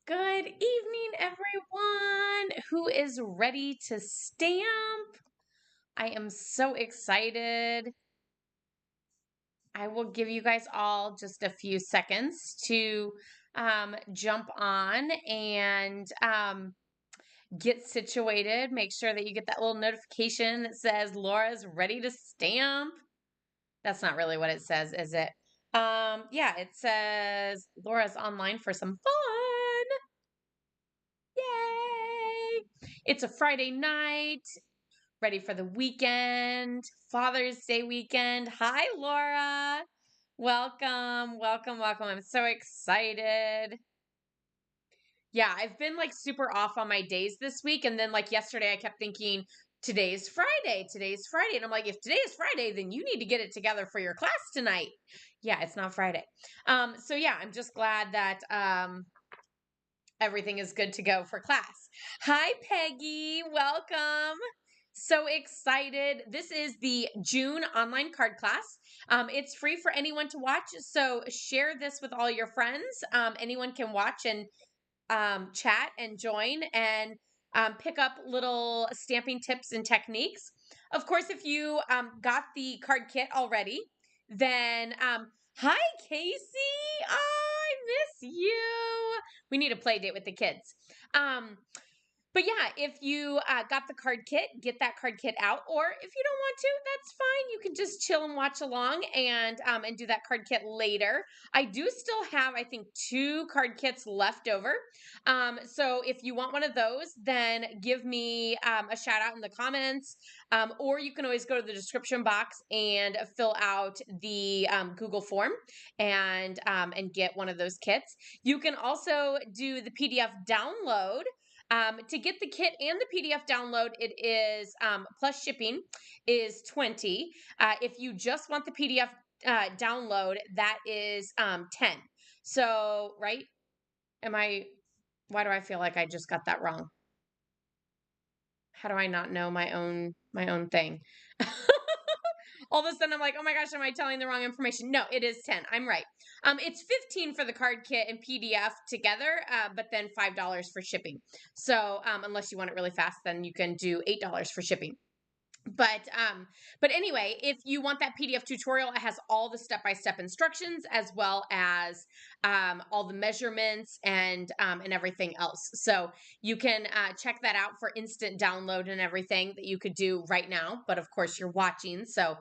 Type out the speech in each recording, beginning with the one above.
Good evening, everyone who is ready to stamp. I am so excited. I will give you guys all just a few seconds to jump on and get situated. Make sure that you get that little notification that says Laura's ready to stamp. That's not really what it says, is it? Yeah, it says Laura's online for some fun. Yay! It's a Friday night, ready for the weekend, Father's Day weekend. Hi, Laura. Welcome, welcome, welcome. I'm so excited. Yeah, I've been like super off on my days this week. And then, like, yesterday, I kept thinking, today's Friday, today's Friday. And I'm like, if today is Friday, then you need to get it together for your class tonight. Yeah, it's not Friday. So yeah, I'm just glad that everything is good to go for class. Hi, Peggy. Welcome. So excited. This is the June online card class. It's free for anyone to watch. So share this with all your friends. Anyone can watch and chat and join and pick up little stamping tips and techniques. Of course, if you got the card kit already, then hi, Casey. I miss you. We need a play date with the kids. But yeah, if you got the card kit, get that card kit out. Or if you don't want to, that's fine. You can just chill and watch along and do that card kit later. I do still have, I think, 2 card kits left over. So if you want one of those, then give me a shout out in the comments. Or you can always go to the description box and fill out the Google form and get one of those kits. You can also do the PDF download. To get the kit and the PDF download, it is plus shipping is $20. If you just want the PDF download, that is 10. So, right? Why do I feel like I just got that wrong? How do I not know my own thing? All of a sudden I'm like, oh my gosh, am I telling the wrong information? No, it is 10. I'm right. It's 15 for the card kit and PDF together, but then $5 for shipping. So unless you want it really fast, then you can do $8 for shipping. But anyway, if you want that PDF tutorial, it has all the step-by-step instructions as well as all the measurements and everything else. So you can check that out for instant download and everything that you could do right now. But of course, you're watching, so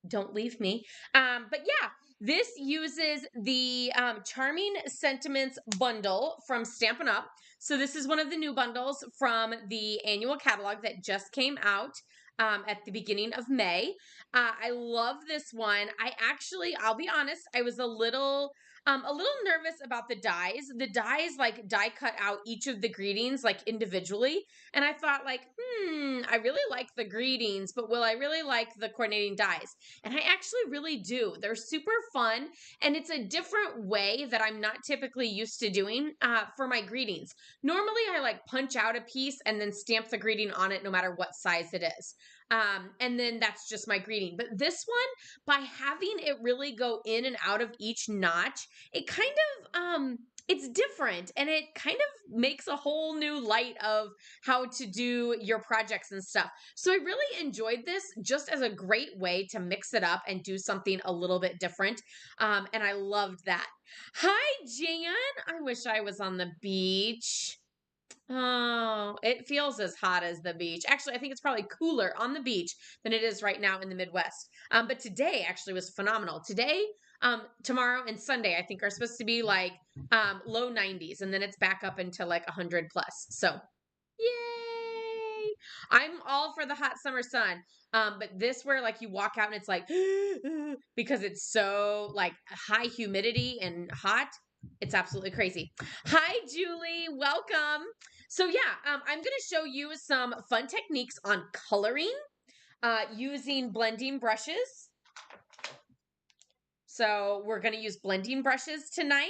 don't leave me. But yeah, this uses the Charming Sentiments bundle from Stampin' Up. So this is one of the new bundles from the annual catalog that just came out at the beginning of May. I love this one. I'll be honest, I was a little nervous about the dies. The dies like die cut out each of the greetings like individually. And I thought like, I really like the greetings, but will I really like the coordinating dies? And I actually really do. They're super fun. And it's a different way that I'm not typically used to doing for my greetings. Normally I like punch out a piece and then stamp the greeting on it no matter what size it is. And then that's just my greeting. But this one, by having it really go in and out of each notch, it kind of it's different and it kind of makes a whole new light of how to do your projects and stuff. So I really enjoyed this just as a great way to mix it up and do something a little bit different. And I loved that. Hi, Jan. I wish I was on the beach. Oh, it feels as hot as the beach. Actually, I think it's probably cooler on the beach than it is right now in the Midwest. But today actually was phenomenal. Today, tomorrow, and Sunday, I think are supposed to be like low 90s, and then it's back up into like 100 plus. So, yay! I'm all for the hot summer sun. But this where like you walk out and it's like because it's so like high humidity and hot. It's absolutely crazy. Hi, Julie. Welcome. So yeah, I'm going to show you some fun techniques on coloring using blending brushes. So we're going to use blending brushes tonight.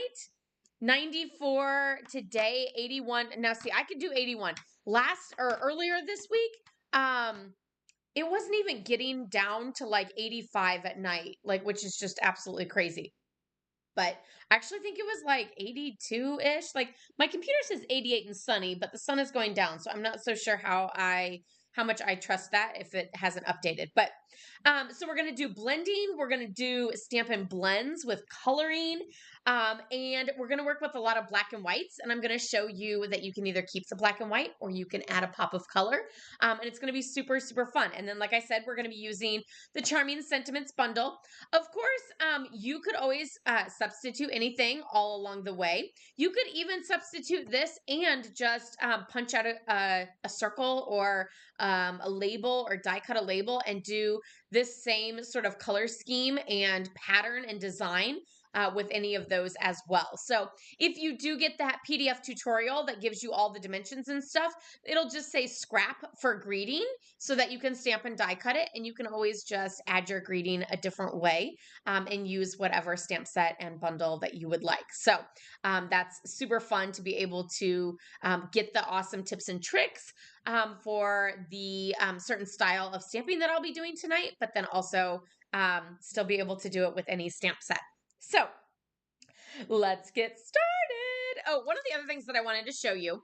94 today, 81. Now see, I could do 81. Earlier this week, it wasn't even getting down to like 85 at night, like which is just absolutely crazy. but I actually think it was like 82-ish. Like my computer says 88 and sunny, but the sun is going down, so I'm not so sure how much I trust that if it hasn't updated. But so we're gonna do blending, we're gonna do Stampin' blends with coloring, and we're gonna work with a lot of black and whites. And I'm gonna show you that you can either keep the black and white or you can add a pop of color, and it's gonna be super super fun. And then, like I said, we're gonna be using the Charming Sentiments bundle. Of course, you could always substitute anything all along the way. You could even substitute this and just punch out a circle or a label or die cut a label and do this same sort of color scheme and pattern and design with any of those as well. So if you do get that PDF tutorial that gives you all the dimensions and stuff, it'll just say scrap for greeting so that you can stamp and die cut it. And you can always just add your greeting a different way and use whatever stamp set and bundle that you would like. So that's super fun to be able to get the awesome tips and tricks for the certain style of stamping that I'll be doing tonight, but then also still be able to do it with any stamp set. So let's get started. Oh, one of the other things that I wanted to show you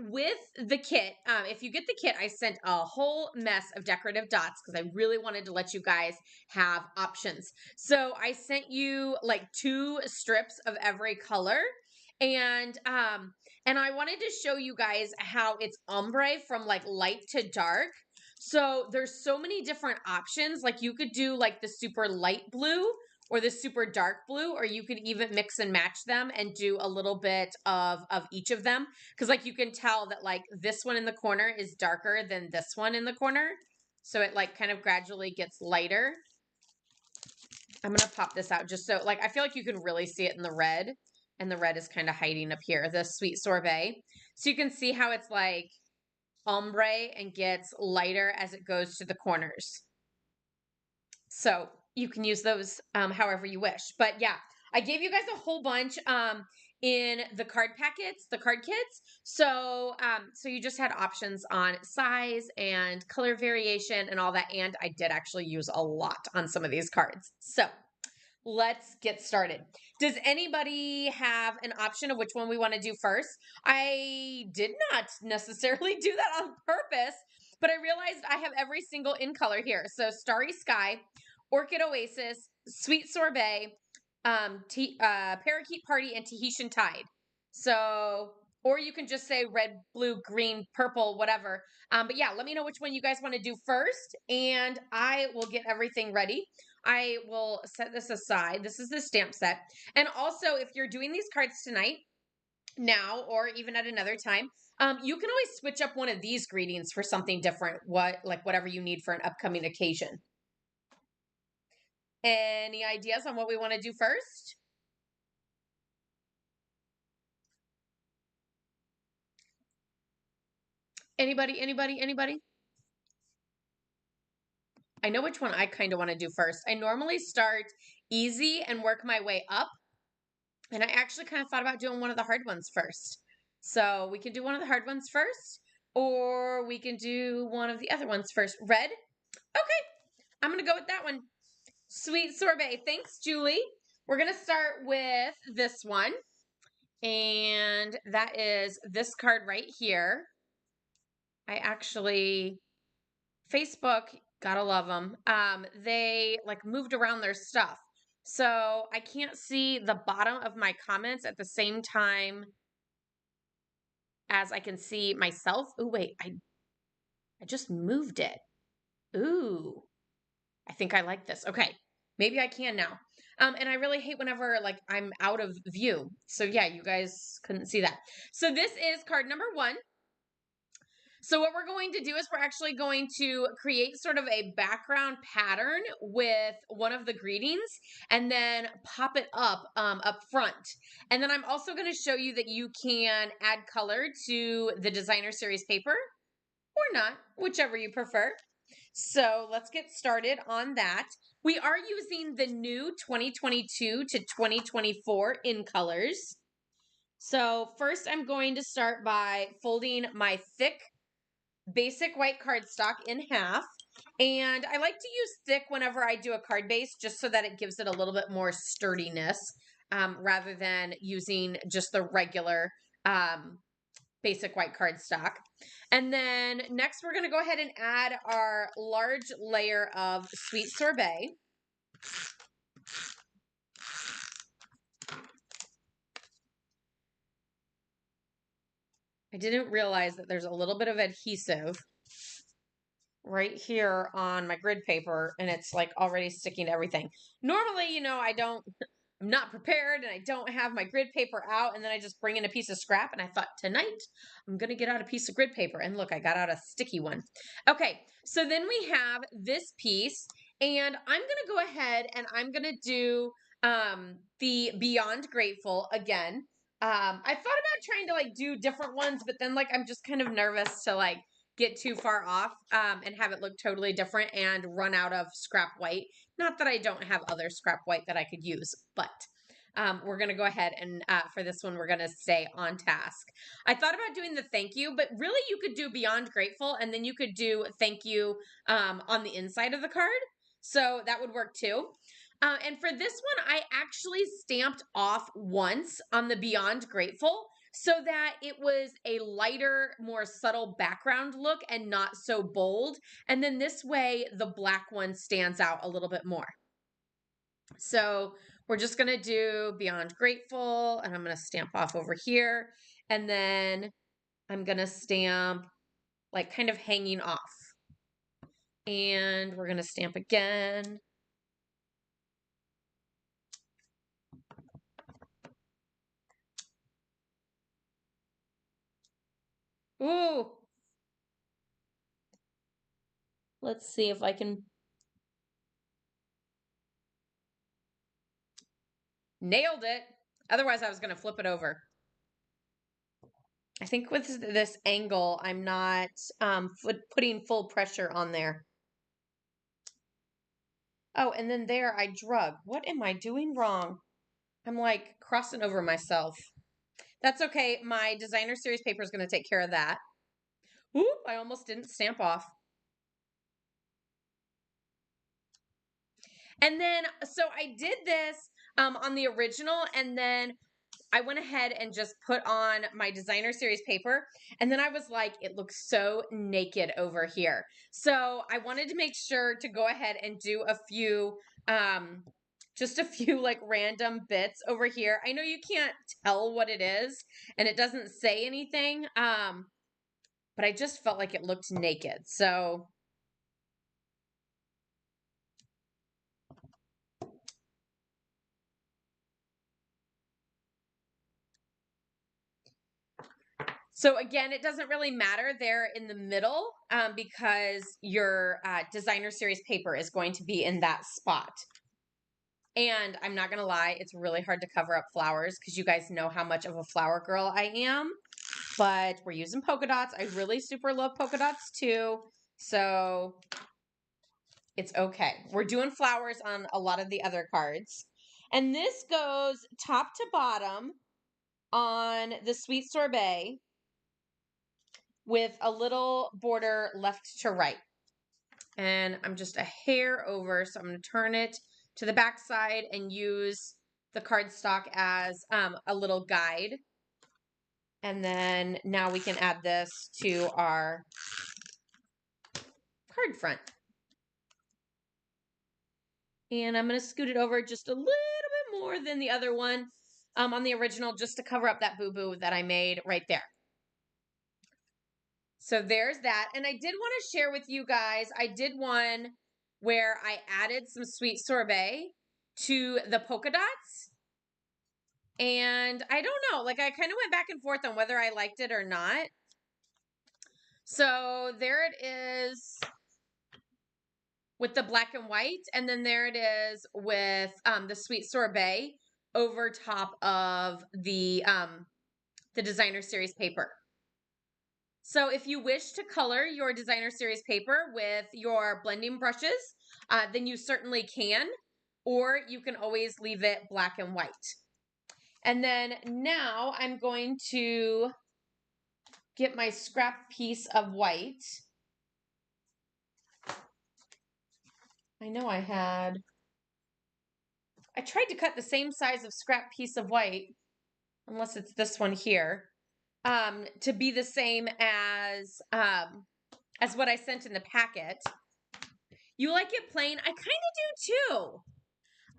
with the kit, if you get the kit, I sent a whole mess of decorative dots because I really wanted to let you guys have options. So I sent you like 2 strips of every color. And I wanted to show you guys how it's ombre from like light to dark. So there's so many different options. Like you could do like the super light blue or the super dark blue, or you could even mix and match them and do a little bit of each of them. Because like you can tell that like this one in the corner is darker than this one in the corner. So it like kind of gradually gets lighter. I'm going to pop this out just so like I feel like you can really see it in the red. And the red is kind of hiding up here, the Sweet Sorbet. So you can see how it's like ombre and gets lighter as it goes to the corners. So you can use those however you wish. But yeah, I gave you guys a whole bunch in the card packets, the card kits. So so you just had options on size and color variation and all that. And I did actually use a lot on some of these cards. So let's get started. Does anybody have an option of which one we want to do first? I did not necessarily do that on purpose, but I realized I have every single in color here. So Starry Sky, Orchid Oasis, Sweet Sorbet, Parakeet Party, and Tahitian Tide. So, or you can just say red, blue, green, purple, whatever. But yeah, let me know which one you guys want to do first, and I will get everything ready. I will set this aside. This is the stamp set. And also, if you're doing these cards tonight, now, or even at another time, you can always switch up one of these greetings for something different. Whatever you need for an upcoming occasion. Any ideas on what we want to do first? Anybody? I know which one I kind of want to do first. I normally start easy and work my way up. And I actually kind of thought about doing one of the hard ones first. So we can do one of the hard ones first, or we can do one of the other ones first. Red? Okay, I'm going to go with that one. Sweet Sorbet. Thanks, Julie. We're going to start with this one. And that is this card right here. I actually, Facebook, gotta love them. They like moved around their stuff. So I can't see the bottom of my comments at the same time as I can see myself. Oh, wait, I just moved it. Ooh, I think I like this. Okay, maybe I can now. And I really hate whenever like I'm out of view. So yeah, you guys couldn't see that. So this is card number 1. So what we're going to do is we're actually going to create sort of a background pattern with one of the greetings and then pop it up front. And then I'm also going to show you that you can add color to the designer series paper or not, whichever you prefer. So let's get started on that. We are using the new 2022 to 2024 in colors. So first I'm going to start by folding my thick basic white cardstock in half. And I like to use thick whenever I do a card base just so that it gives it a little bit more sturdiness. rather than using just the regular basic white cardstock. And then next we're going to go ahead and add our large layer of sweet sorbet. I didn't realize that there's a little bit of adhesive right here on my grid paper, and it's like already sticking to everything. Normally, I'm not prepared and I don't have my grid paper out, and then I just bring in a piece of scrap, and I thought tonight I'm gonna get out a piece of grid paper, and look, I got out a sticky one. Okay, so then we have this piece, and I'm gonna go ahead and I'm gonna do the Beyond Grateful again. I thought about trying to like do different ones, but then like I'm just kind of nervous to like get too far off and have it look totally different and run out of scrap white. Not that I don't have other scrap white that I could use, but we're going to go ahead and for this one, we're going to stay on task. I thought about doing the thank you, but really you could do Beyond Grateful and then you could do thank you on the inside of the card. So that would work too. And for this one, I actually stamped off once on the Beyond Grateful so that it was a lighter, more subtle background look and not so bold. And then this way, the black one stands out a little bit more. So we're just going to do Beyond Grateful, and I'm going to stamp off over here. And then I'm going to stamp like kind of hanging off. And we're going to stamp again. Ooh. Let's see if I can. Nailed it. Otherwise, I was going to flip it over. I think with this angle, I'm not putting full pressure on there. Oh, and then there I drug. What am I doing wrong? I'm like crossing over myself. That's okay. My designer series paper is going to take care of that. Oop, I almost didn't stamp off. And then, so I did this on the original, and then I went ahead and just put on my designer series paper. And then I was like, it looks so naked over here. So I wanted to make sure to go ahead and do a few, just a few like random bits over here. I know you can't tell what it is and it doesn't say anything. But I just felt like it looked naked. So again, it doesn't really matter there in the middle because your designer series paper is going to be in that spot. And I'm not going to lie, it's really hard to cover up flowers because you guys know how much of a flower girl I am. But we're using polka dots. I really super love polka dots too. So it's okay. We're doing flowers on a lot of the other cards. And this goes top to bottom on the Sweet Sorbet with a little border left to right. And I'm just a hair over, so I'm going to turn it to the back side and use the cardstock as a little guide. And then now we can add this to our card front. And I'm going to scoot it over just a little bit more than the other one on the original, just to cover up that boo-boo that I made right there. So there's that. And I did want to share with you guys, I did one where I added some sweet sorbet to the polka dots. And I don't know, like I kind of went back and forth on whether I liked it or not. So there it is with the black and white. And then there it is with the sweet sorbet over top of the designer series paper. So if you wish to color your designer series paper with your blending brushes, then you certainly can, or you can always leave it black and white. And then now I'm going to get my scrap piece of white. I know I had I tried to cut the same size of scrap piece of white, unless it's this one here, to be the same as what I sent in the packet. You like it plain? I kind of do too.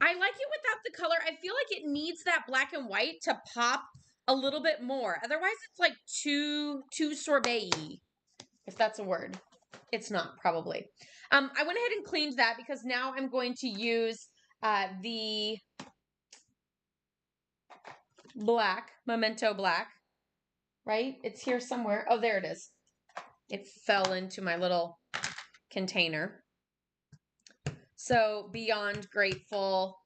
I like it without the color. I feel like it needs that black and white to pop a little bit more. Otherwise, it's like too sorbet-y, if that's a word. It's not, probably. I went ahead and cleaned that because now I'm going to use the black, Memento Black, right? It's here somewhere. Oh, there it is. It fell into my little container. So, Beyond Grateful.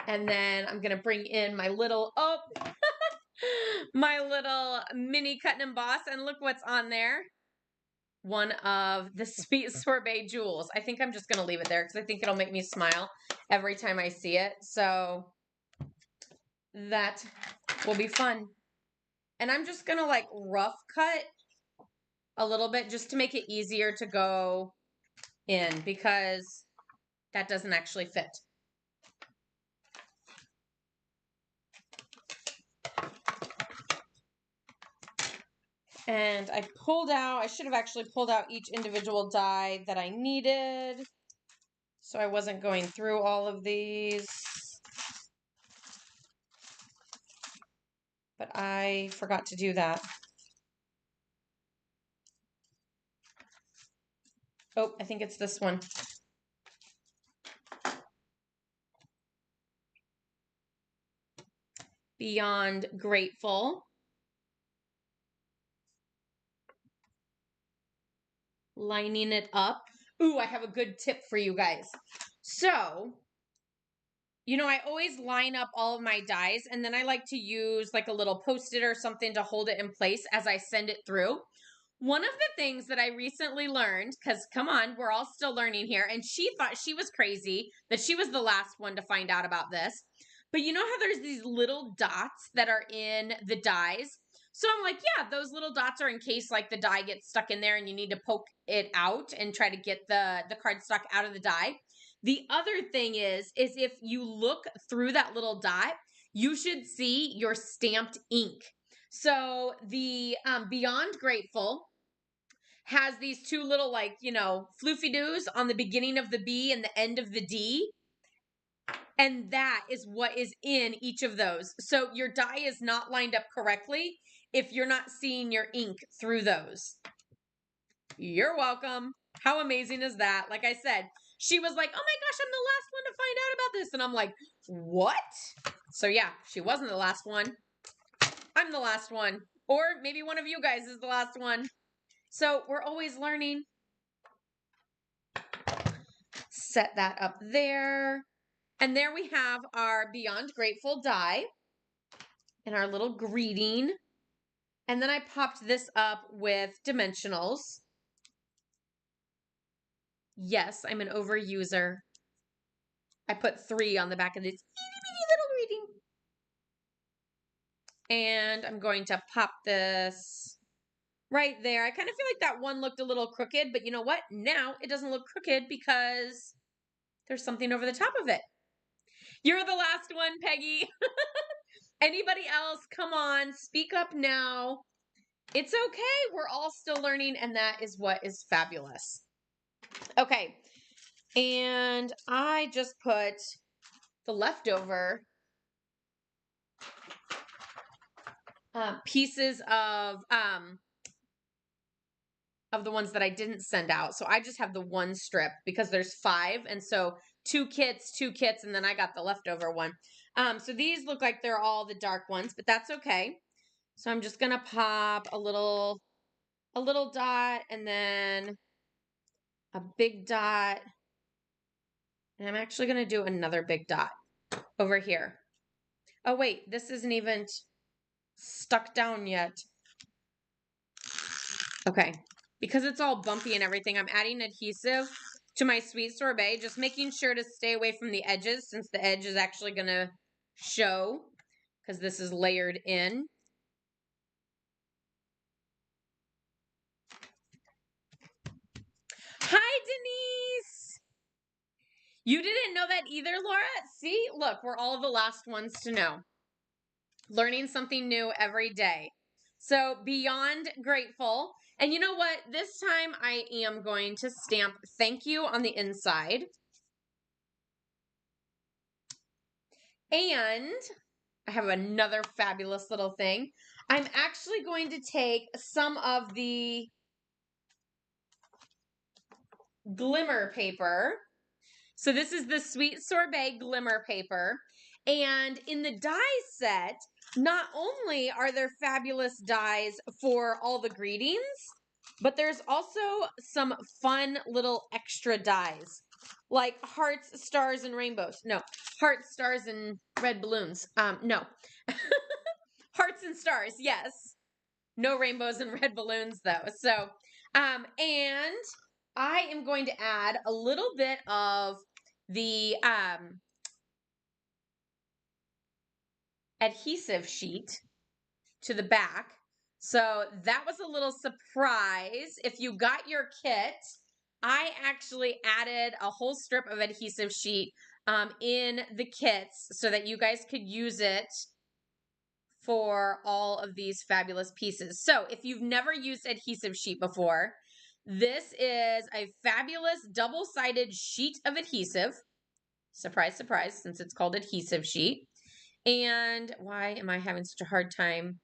And then I'm going to bring in my little, my little mini cut and emboss. And look what's on there. One of the Sweet Sorbet Jewels. I think I'm just going to leave it there because I think it'll make me smile every time I see it. So that will be fun. And I'm just going to like rough cut a little bit just to make it easier to go in because that doesn't actually fit. And I should have actually pulled out each individual die that I needed. So I wasn't going through all of these. But I forgot to do that. Oh, I think it's this one. Beyond Grateful. Lining it up. Ooh, I have a good tip for you guys. So, I always line up all of my dies and then I like to use like a little Post-it or something to hold it in place as I send it through. One of the things that I recently learned, because come on, we're all still learning here, and she thought she was crazy that she was the last one to find out about this. But you know how there's these little dots that are in the dies? So I'm like, yeah, those little dots are in case like the die gets stuck in there and you need to poke it out and try to get the cardstock out of the die. The other thing is if you look through that little dot, you should see your stamped ink. So the Beyond Grateful has these two little like, floofy doos on the beginning of the B and the end of the D. And that is what is in each of those. So your die is not lined up correctly if you're not seeing your ink through those. You're welcome. How amazing is that? Like I said, she was like, oh my gosh, I'm the last one to find out about this. And I'm like, what? So yeah, she wasn't the last one. I'm the last one. Or maybe one of you guys is the last one. So we're always learning. Set that up there. And there we have our Beyond Grateful die and our little greeting. And then I popped this up with dimensionals. Yes, I'm an overuser. I put 3 on the back of this itty bitty little greeting. And I'm going to pop this right there. I kind of feel like that one looked a little crooked, but you know what? Now it doesn't look crooked because there's something over the top of it. You're the last one, Peggy. Anybody else? Come on, speak up now. It's okay. We're all still learning, and that is what is fabulous. Okay, and I just put the leftover pieces of the ones that I didn't send out. So I just have the one strip because there's 5, and so 2 kits, and then I got the leftover one. So these look like they're all the dark ones, but that's okay. So I'm just gonna pop a little dot and then a big dot. And I'm actually gonna do another big dot over here. Oh wait, this isn't even stuck down yet. Okay, because it's all bumpy and everything, I'm adding adhesive to my Sweet Sorbet, just making sure to stay away from the edges since the edge is actually gonna show because this is layered in. You didn't know that either, Laura? See, look, we're all the last ones to know. Learning something new every day. So beyond grateful. And you know what? This time I am going to stamp thank you on the inside. And I have another fabulous little thing. I'm actually going to take some of the glimmer paper. So this is the Sweet Sorbet glimmer paper. And in the die set, not only are there fabulous dies for all the greetings, but there's also some fun little extra dies, like hearts, stars, and rainbows. No, hearts, stars, and red balloons. No. Hearts and stars, yes. No rainbows and red balloons, though. So, and I am going to add a little bit of the adhesive sheet to the back. So that was a little surprise. If you got your kit, I actually added a whole strip of adhesive sheet in the kits so that you guys could use it for all of these fabulous pieces. So if you've never used adhesive sheet before, this is a fabulous double-sided sheet of adhesive. Surprise, surprise, since it's called adhesive sheet. And why am I having such a hard time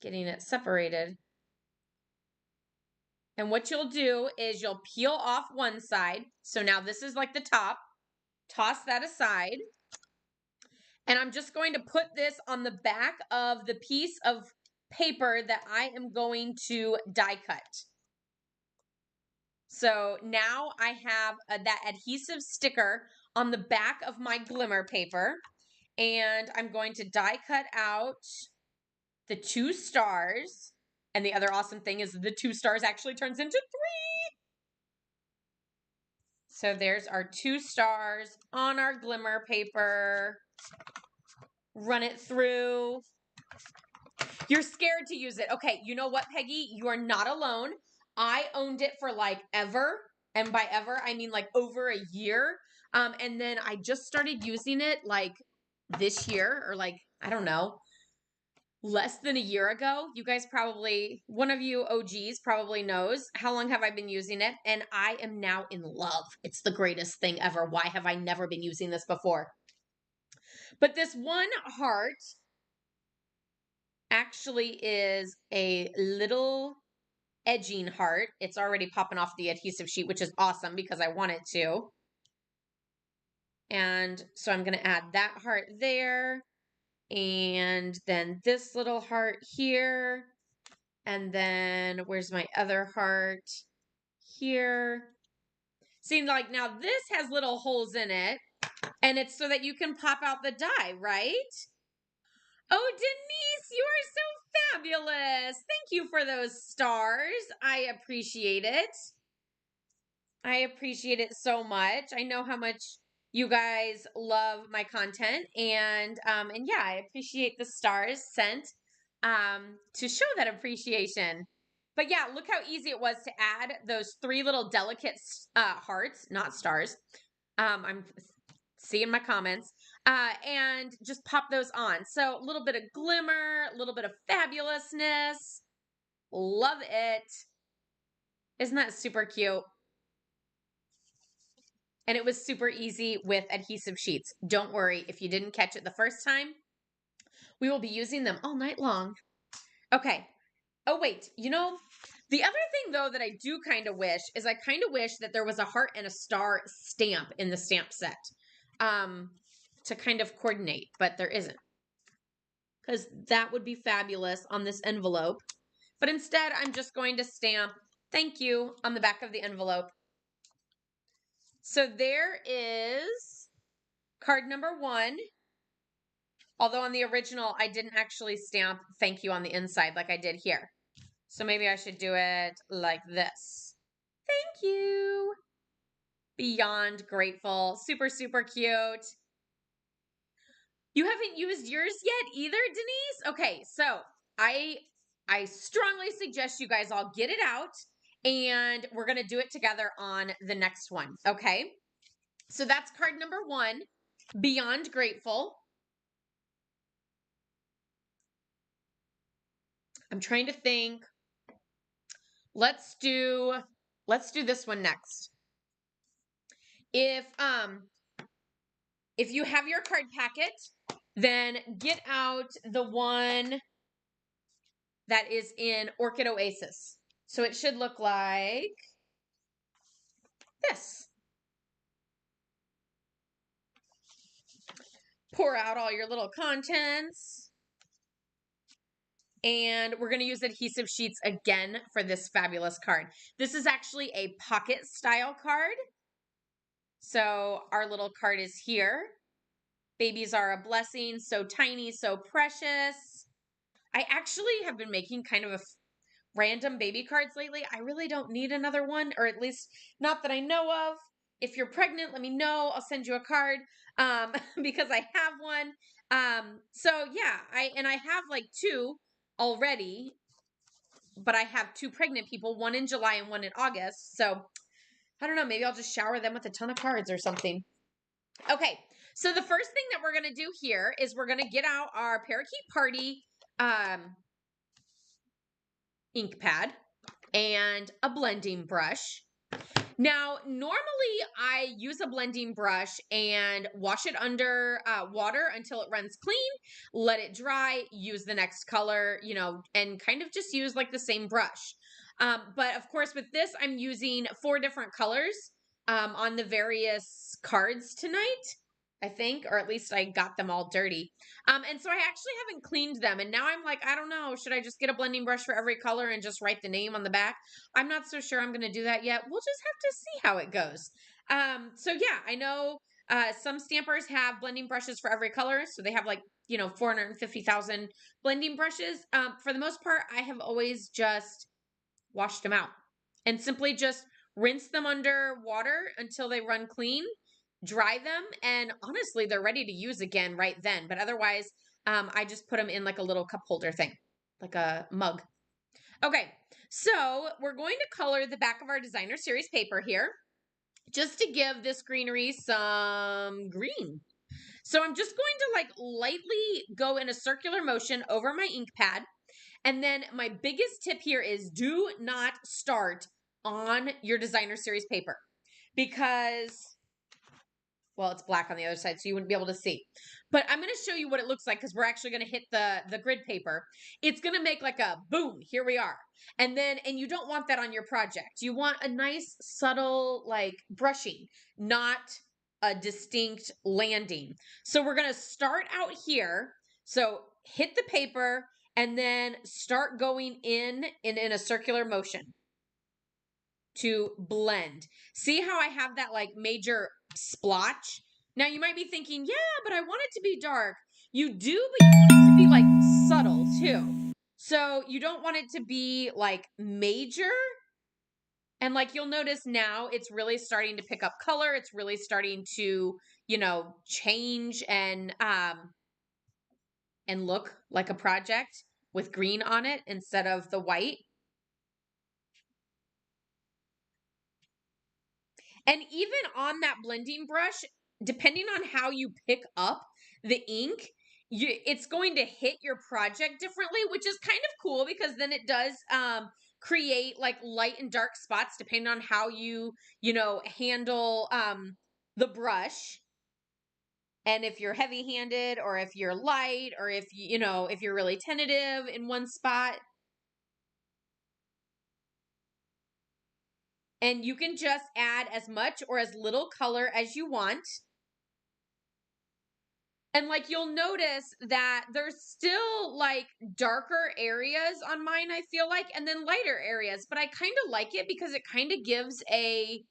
getting it separated? And what you'll do is you'll peel off one side. So now this is like the top. Toss that aside. And I'm just going to put this on the back of the piece of paper that I am going to die cut. So now I have that adhesive sticker on the back of my glimmer paper. And I'm going to die cut out the 2 stars. And the other awesome thing is the 2 stars actually turns into 3. So there's our 2 stars on our glimmer paper. Run it through. You're scared to use it. Okay, you know what, Peggy? You are not alone. I owned it for like ever. And by ever, I mean like over a year. And then I just started using it like this year or like, I don't know, less than a year ago. You guys probably, one of you OGs probably knows how long have I been using it. And I am now in love. It's the greatest thing ever. Why have I never been using this before? But this one heart actually is a little edging heart. It's already popping off the adhesive sheet, which is awesome because I want it to. And so I'm going to add that heart there. And then this little heart here. And then where's my other heart? Here. Seems like now this has little holes in it. And it's so that you can pop out the die, right? Oh, Denise, you are so fabulous. Thank you for those stars. I appreciate it. I appreciate it so much. I know how much you guys love my content, and yeah, I appreciate the stars sent to show that appreciation. But yeah, look how easy it was to add those 3 little delicate hearts, not stars. I'm seeing my comments, and just pop those on. So a little bit of glimmer, a little bit of fabulousness. Love it. Isn't that super cute? And it was super easy with adhesive sheets. Don't worry if you didn't catch it the first time. We will be using them all night long. Okay. Oh, wait. You know, the other thing, though, that I do kind of wish is I kind of wish that there was a heart and a star stamp in the stamp set to kind of coordinate, but there isn't. Because that would be fabulous on this envelope. But instead, I'm just going to stamp thank you on the back of the envelope. So there is card number 1. Although on the original, I didn't actually stamp thank you on the inside like I did here. So maybe I should do it like this. Thank you. Beyond grateful. Super, super cute. You haven't used yours yet either, Denise? Okay, so I strongly suggest you guys all get it out and we're going to do it together on the next one, okay? So that's card number 1, Beyond Grateful. I'm trying to think. Let's do this one next. If you have your card packet, then get out the one that is in Orchid Oasis. So it should look like this. Pour out all your little contents. And we're going to use adhesive sheets again for this fabulous card. This is actually a pocket style card. So our little card is here. Babies are a blessing, so tiny, so precious. I actually have been making kind of a random baby cards lately. I really don't need another one, or at least not that I know of. If you're pregnant, let me know. I'll send you a card because I have one. So yeah, I have like 2 already, but I have 2 pregnant people, one in July and one in August. So I don't know, maybe I'll just shower them with a ton of cards or something. Okay, so the first thing that we're going to do here is we're going to get out our Parakeet Party ink pad and a blending brush. Now, normally I use a blending brush and wash it under water until it runs clean, let it dry, use the next color, and kind of just use like the same brush. But of course, with this, I'm using 4 different colors on the various cards tonight, I think, or at least I got them all dirty. And so I actually haven't cleaned them. And now I'm like, I don't know, should I just get a blending brush for every color and just write the name on the back? I'm not so sure I'm going to do that yet. We'll just have to see how it goes. So yeah, I know some stampers have blending brushes for every color. So they have like, 450,000 blending brushes. For the most part, I have always just washed them out and simply just rinse them under water until they run clean, dry them, and honestly, they're ready to use again right then. But otherwise, I just put them in like a little cup holder thing, like a mug. Okay, so we're going to color the back of our designer series paper here just to give this greenery some green. So I'm just going to like lightly go in a circular motion over my ink pad. And then my biggest tip here is do not start on your designer series paper because, well, it's black on the other side, so you wouldn't be able to see. But I'm going to show you what it looks like because we're actually going to hit the grid paper. It's going to make like a boom, here we are. And you don't want that on your project. You want a nice, subtle, like brushing, not a distinct landing. So we're going to start out here. So hit the paper and then start going in a circular motion to blend. See how I have that like major splotch? Now you might be thinking, yeah, but I want it to be dark. You do, but you want it to be like subtle too. So you don't want it to be like major. And like you'll notice now it's really starting to pick up color. It's really starting to, change and look like a project with green on it instead of the white. And even on that blending brush, depending on how you pick up the ink, it's going to hit your project differently, which is kind of cool because then it does create like light and dark spots depending on how you handle the brush. And if you're heavy-handed or if you're light or if if you're really tentative in one spot. And you can just add as much or as little color as you want. And like you'll notice that there's still like darker areas on mine, I feel like, and then lighter areas. But I kind of like it because it kind of gives a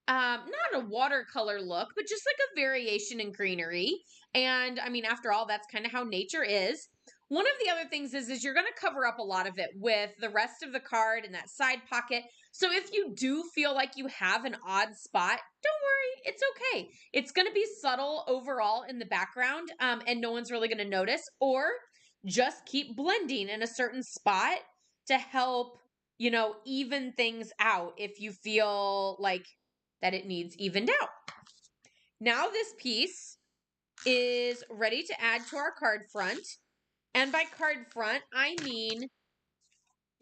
not a watercolor look, but just like a variation in greenery. And I mean, after all, that's kind of how nature is. One of the other things is you're going to cover up a lot of it with the rest of the card and that side pocket. So if you do feel like you have an odd spot, don't worry, it's okay. It's going to be subtle overall in the background, and no one's really going to notice. Or just keep blending in a certain spot to help, even things out if you feel like that it needs evened out. Now this piece is ready to add to our card front. And by card front, I mean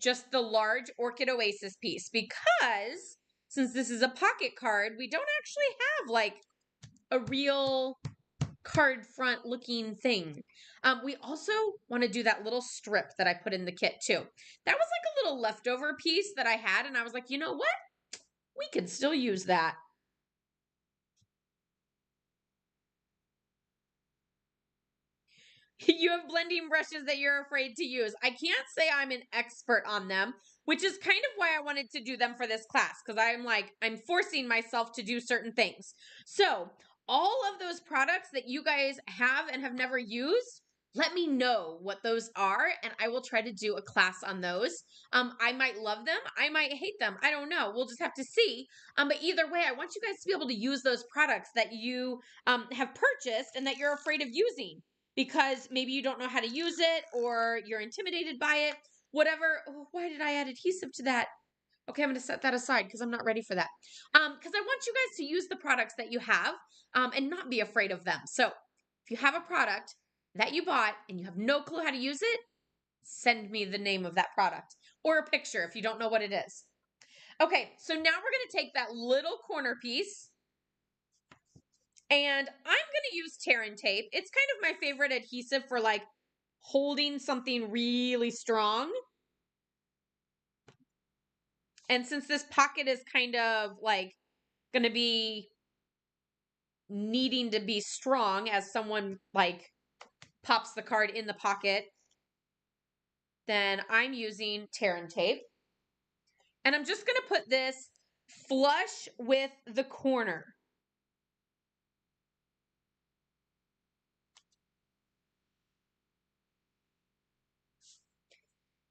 just the large Orchid Oasis piece, because since this is a pocket card, we don't actually have like a real card front looking thing. We also want to do that little strip that I put in the kit too. That was like a little leftover piece that I had, and I was like, you know what? We can still use that. You have blending brushes that you're afraid to use. I can't say I'm an expert on them, which is kind of why I wanted to do them for this class, because I'm forcing myself to do certain things. So all of those products that you guys have and have never used, let me know what those are, and I will try to do a class on those. I might love them, I might hate them, I don't know. We'll just have to see. But either way, I want you guys to be able to use those products that you have purchased and that you're afraid of using, because maybe you don't know how to use it or you're intimidated by it, whatever. Oh, why did I add adhesive to that? Okay, I'm going to set that aside because I'm not ready for that. Because I want you guys to use the products that you have and not be afraid of them. So if you have a product that you bought and you have no clue how to use it, send me the name of that product or a picture if you don't know what it is. Okay, so now we're going to take that little corner piece, and I'm going to use tear and tape. It's kind of my favorite adhesive for like holding something really strong. And since this pocket is kind of like going to be needing to be strong as someone like pops the card in the pocket, then I'm using tear and tape. And I'm just going to put this flush with the corner.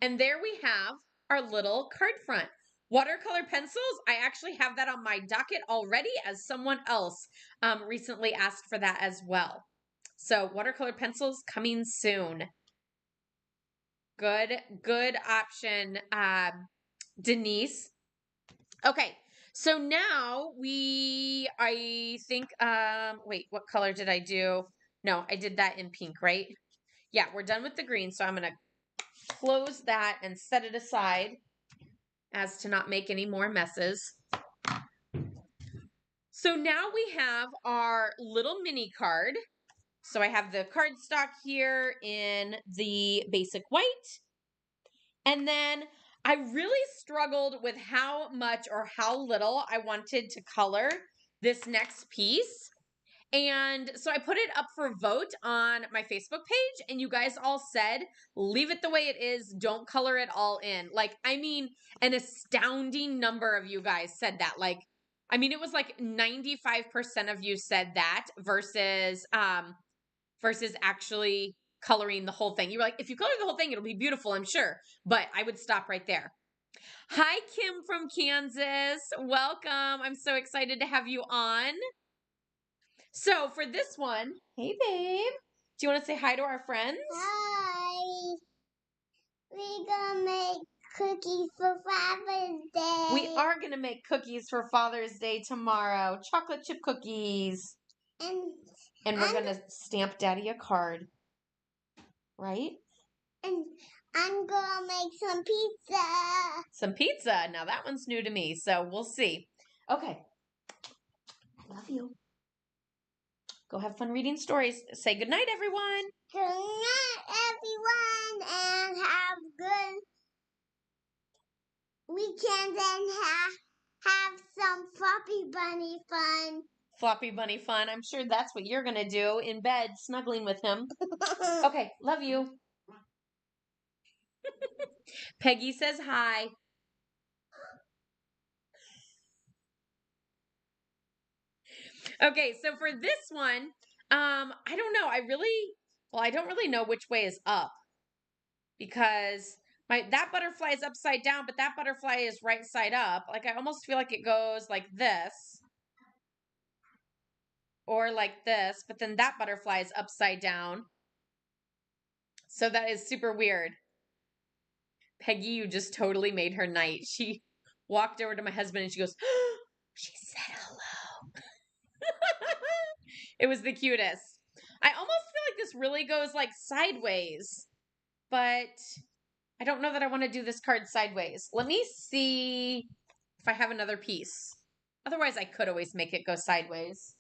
And there we have our little card front. Watercolor pencils, I actually have that on my docket already, as someone else recently asked for that as well. So watercolor pencils coming soon. Good option, Denise. Okay, so now I think, wait, what color did I do? No, I did that in pink, right? Yeah, we're done with the green, so I'm going to close that and set it aside as to not make any more messes. So now we have our little mini card. So I have the cardstock here in the basic white. And then I really struggled with how much or how little I wanted to color this next piece. And so I put it up for vote on my Facebook page, and you guys all said, leave it the way it is. Don't color it all in. Like, I mean, an astounding number of you guys said that. Like, I mean, it was like 95% of you said that versus actually coloring the whole thing. You were like, if you color the whole thing, it'll be beautiful, I'm sure. But I would stop right there. Hi, Kim from Kansas. Welcome. I'm so excited to have you on. So for this one, hey babe, do you want to say hi to our friends? Hi. We're gonna make cookies for Father's Day. We are going to make cookies for Father's Day tomorrow. Chocolate chip cookies. And we're going to stamp Daddy a card. Right? And I'm gonna make some pizza. Some pizza. Now that one's new to me, so we'll see. Okay. I love you. Go have fun reading stories. Say goodnight, everyone. Good night, everyone, and have good weekend and have some floppy bunny fun. Floppy bunny fun. I'm sure that's what you're going to do in bed, snuggling with him. Okay, love you. Peggy says hi. Okay, so for this one, I don't know. I don't really know which way is up, because that butterfly is upside down, but that butterfly is right side up. Like, I almost feel like it goes like this or like this, but then that butterfly is upside down. So that is super weird. Peggy, you just totally made her night. She walked over to my husband and she goes, she said hello. It was the cutest. I almost feel like this really goes like sideways, but I don't know that I want to do this card sideways. Let me see if I have another piece. Otherwise, I could always make it go sideways.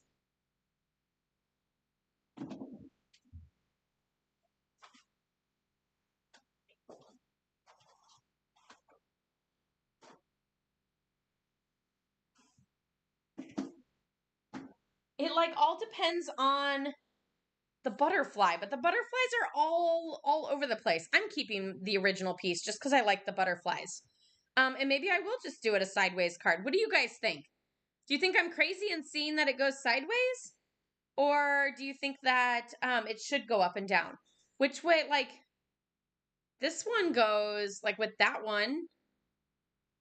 It like all depends on the butterfly, but the butterflies are all over the place. I'm keeping the original piece just because I like the butterflies. And maybe I will just do it a sideways card. What do you guys think? Do you think I'm crazy in seeing that it goes sideways? Or do you think that it should go up and down? Which way, like, this one goes like with that one,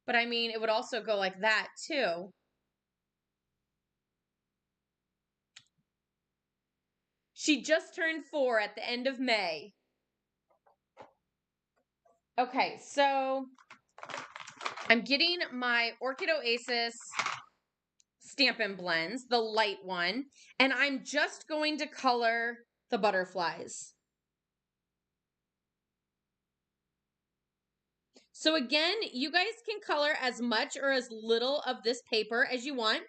but I mean, it would also go like that too. She just turned 4 at the end of May. Okay, so I'm getting my Orchid Oasis Stampin' blends, the light one, and I'm just going to color the butterflies. So again, you guys can color as much or as little of this paper as you want.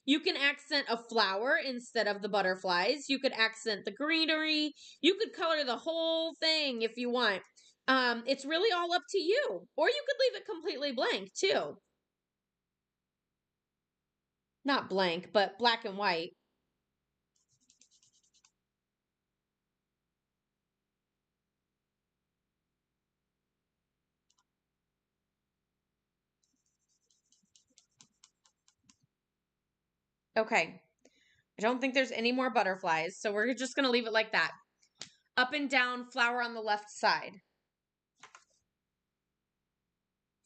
You can accent a flower instead of the butterflies. You could accent the greenery. You could color the whole thing if you want. It's really all up to you. Or you could leave it completely blank too. Not blank, but black and white. Okay. I don't think there's any more butterflies, so we're just going to leave it like that. Up and down, flower on the left side.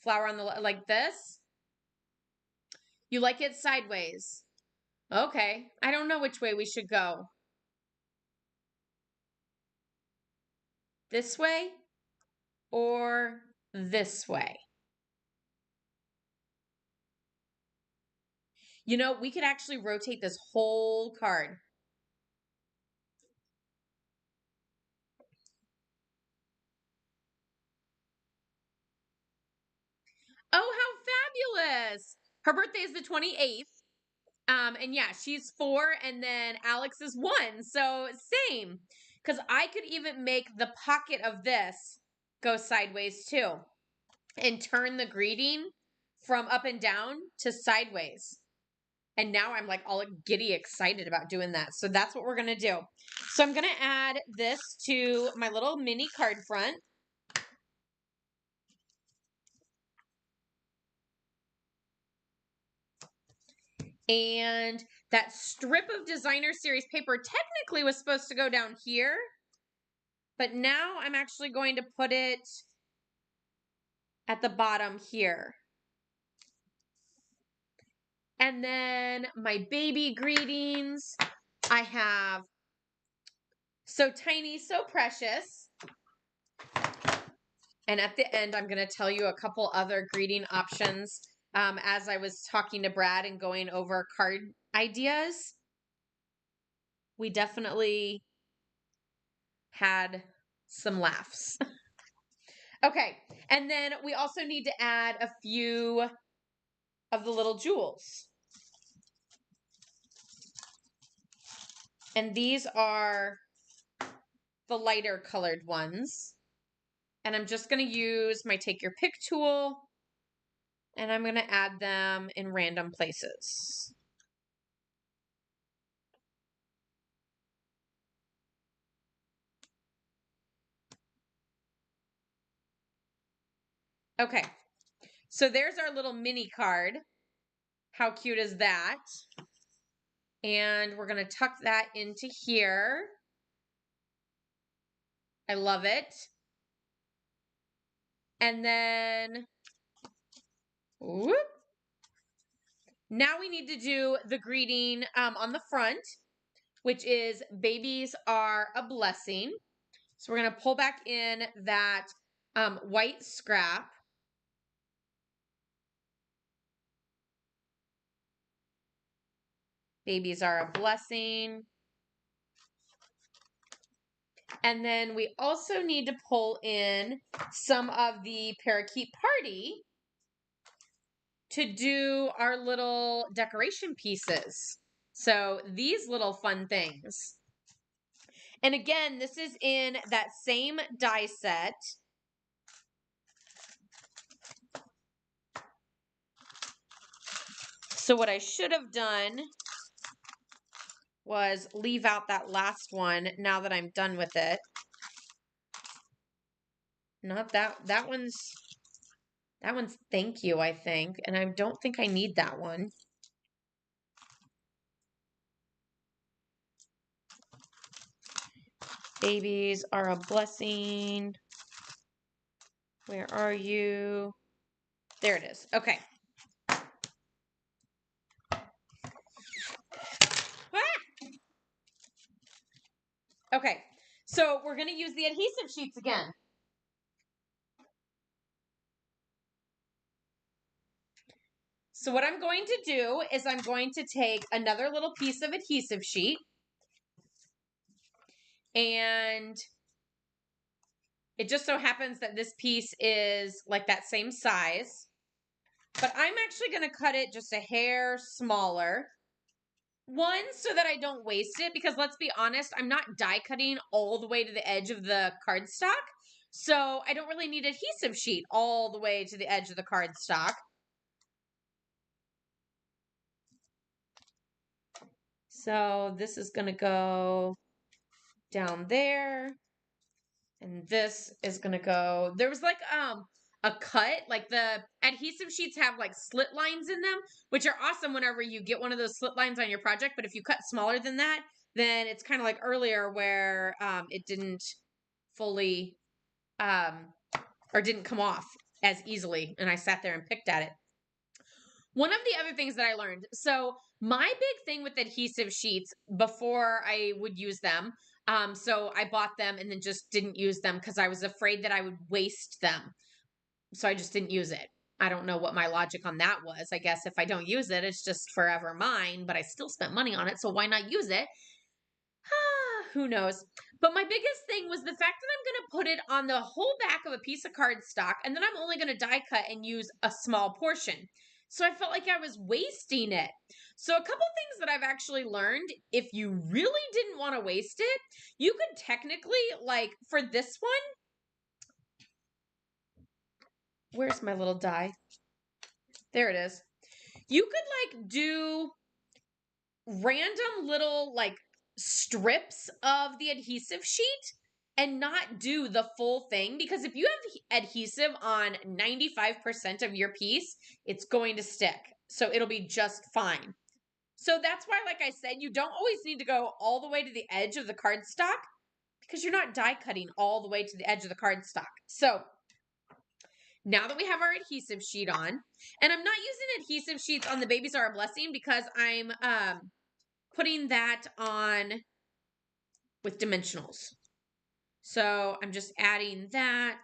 Flower on the like this. You like it sideways. Okay. I don't know which way we should go. This way or this way? You know, we could actually rotate this whole card. Oh, how fabulous. Her birthday is the 28th. And yeah, she's 4 and then Alex is 1. So same. Because I could even make the pocket of this go sideways too. And turn the greeting from up and down to sideways. And now I'm like all giddy excited about doing that. So that's what we're going to do. So I'm going to add this to my little mini card front. And that strip of designer series paper technically was supposed to go down here. But now I'm actually going to put it at the bottom here. And then my baby greetings. I have So Tiny, So Precious. And at the end, I'm going to tell you a couple other greeting options as I was talking to Brad and going over card ideas. We definitely had some laughs. Okay, and then we also need to add a few of the little jewels. And these are the lighter colored ones. And I'm just going to use my Take Your Pick tool, and I'm going to add them in random places. Okay, so there's our little mini card. How cute is that? And we're going to tuck that into here. I love it. And then, whoop. Now we need to do the greeting on the front, which is babies are a blessing. So we're going to pull back in that white scrap. Babies are a blessing. And then we also need to pull in some of the Parakeet Party to do our little decoration pieces. So these little fun things. And again, this is in that same die set. So what I should have done was leave out that last one now that I'm done with it. Not that one's thank you, I think, and I don't think I need that one. Babies are a blessing. Where are you? There it is. Okay. Okay, so we're going to use the adhesive sheets again. So what I'm going to do is I'm going to take another little piece of adhesive sheet, and it just so happens that this piece is like that same size, but I'm actually going to cut it just a hair smaller. One, so that I don't waste it, because let's be honest, I'm not die cutting all the way to the edge of the cardstock, so I don't really need adhesive sheet all the way to the edge of the cardstock. So this is going to go down there, and this is going to go, there was like a cut, like the adhesive sheets have like slit lines in them, which are awesome whenever you get one of those slit lines on your project. But if you cut smaller than that, then it's kind of like earlier where it didn't fully or didn't come off as easily, and I sat there and picked at it. One of the other things that I learned, so my big thing with adhesive sheets before I would use them, so I bought them and then just didn't use them because I was afraid that I would waste them. So I just didn't use it. I don't know what my logic on that was. I guess if I don't use it, it's just forever mine, but I still spent money on it, so why not use it? Who knows? But my biggest thing was the fact that I'm going to put it on the whole back of a piece of cardstock, and then I'm only going to die cut and use a small portion. So I felt like I was wasting it. So a couple things that I've actually learned, if you really didn't want to waste it, you could technically, like for this one, where's my little die? There it is. You could like do random little like strips of the adhesive sheet and not do the full thing, because if you have adhesive on 95% of your piece, it's going to stick. So it'll be just fine. So that's why, like I said, you don't always need to go all the way to the edge of the cardstock, because you're not die cutting all the way to the edge of the cardstock. So now that we have our adhesive sheet on, and I'm not using adhesive sheets on the Babies Are a Blessing because I'm putting that on with dimensionals. So I'm just adding that.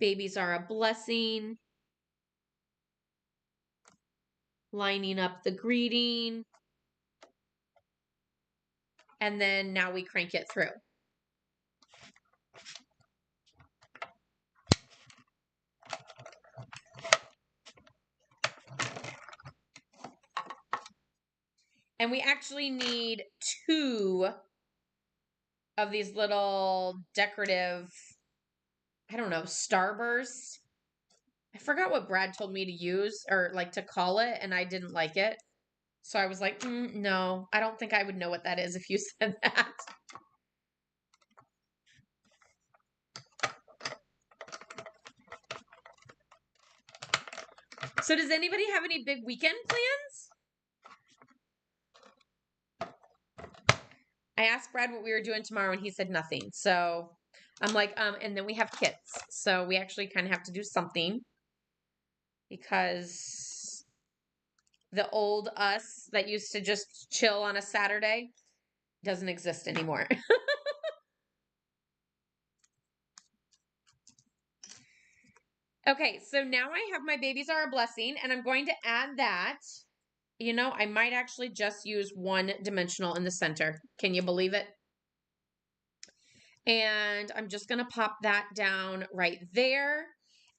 Babies Are a Blessing. Lining up the greeting. And then now we crank it through. And we actually need 2 of these little decorative, I don't know, starbursts. I forgot what Brad told me to use or like to call it, and I didn't like it. So I was like, no, I don't think I would know what that is if you said that. So does anybody have any big weekend plans? I asked Brad what we were doing tomorrow, and he said nothing. So I'm like, and then we have kids. So we actually kind of have to do something, because the old us that used to just chill on a Saturday doesn't exist anymore. Okay, so now I have my Babies Are a Blessing, and I'm going to add that. You know, I might actually just use one dimensional in the center. Can you believe it? And I'm just going to pop that down right there.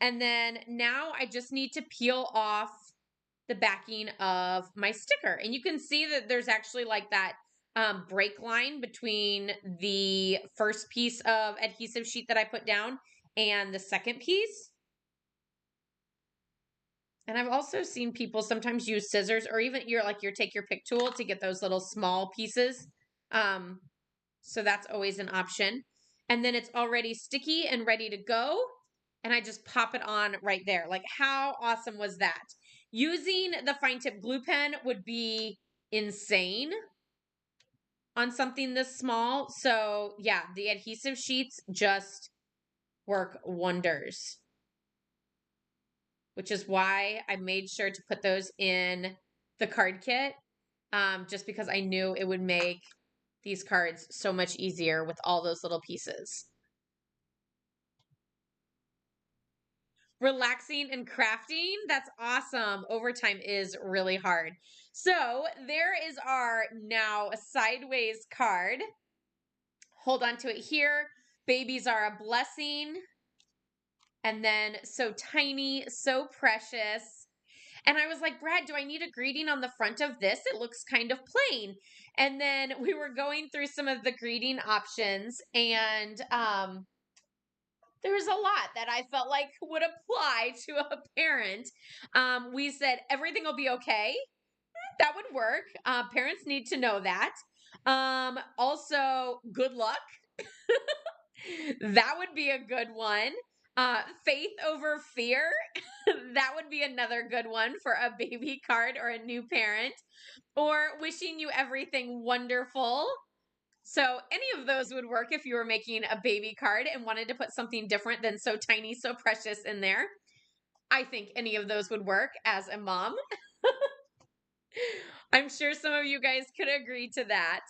And then now I just need to peel off the backing of my sticker. And you can see that there's actually like that break line between the first piece of adhesive sheet that I put down and the second piece. And I've also seen people sometimes use scissors or even your take your pick tool to get those little small pieces. So that's always an option. And then it's already sticky and ready to go. And I just pop it on right there. Like, how awesome was that? Using the fine tip glue pen would be insane on something this small. So yeah, the adhesive sheets just work wonders, which is why I made sure to put those in the card kit, just because I knew it would make these cards so much easier with all those little pieces. Relaxing and crafting, that's awesome. Overtime is really hard. So there is our now sideways card. Hold on to it here. Babies are a blessing. And then so tiny, so precious. And I was like, Brad, do I need a greeting on the front of this? It looks kind of plain. And then we were going through some of the greeting options, and there was a lot that I felt like would apply to a parent. We said everything will be okay. That would work. Parents need to know that. Also, good luck. That would be a good one. Faith over fear. That would be another good one for a baby card or a new parent. Or wishing you everything wonderful. So any of those would work if you were making a baby card and wanted to put something different than so tiny, so precious in there. I think any of those would work as a mom. I'm sure some of you guys could agree to that.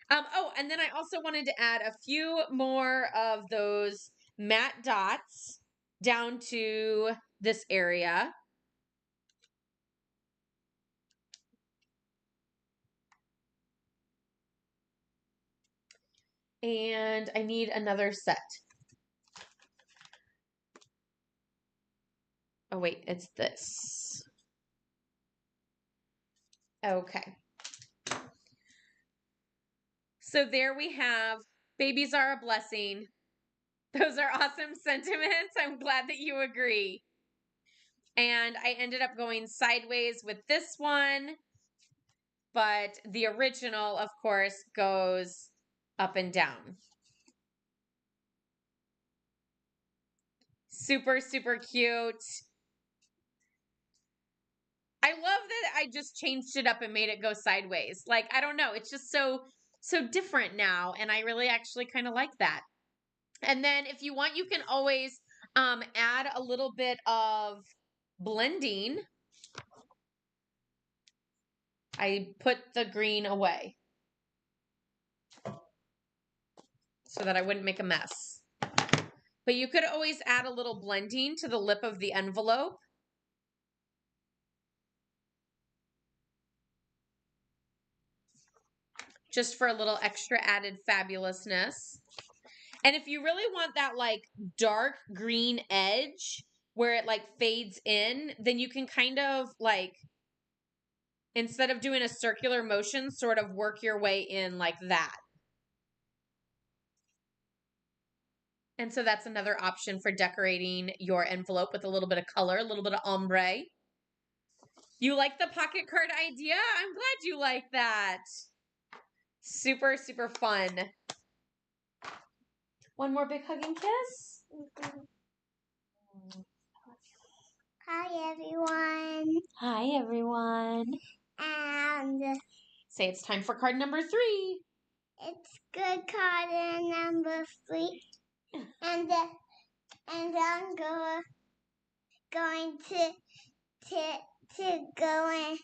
Oh, and then I also wanted to add a few more of those matte dots down to this area. And I need another set. Oh, wait, it's this. Okay. So there we have babies are a blessing. Those are awesome sentiments. I'm glad that you agree. And I ended up going sideways with this one, but the original, of course, goes up and down. Super, super cute. I love that I just changed it up and made it go sideways. Like, I don't know, it's just so different now, and I really actually kind of like that. And then if you want, you can always add a little bit of blending. I put the green away so that I wouldn't make a mess. But you could always add a little blending to the lip of the envelope. Just for a little extra added fabulousness. And if you really want that like dark green edge where it like fades in, then you can kind of like, instead of doing a circular motion, sort of work your way in like that. And so that's another option for decorating your envelope with a little bit of color, a little bit of ombre. You like the pocket card idea? I'm glad you like that. Super, super fun. One more big hug and kiss. Hi, everyone. Hi, everyone. And Say it's time for card number 3. it's good card number 3. And I'm going to go in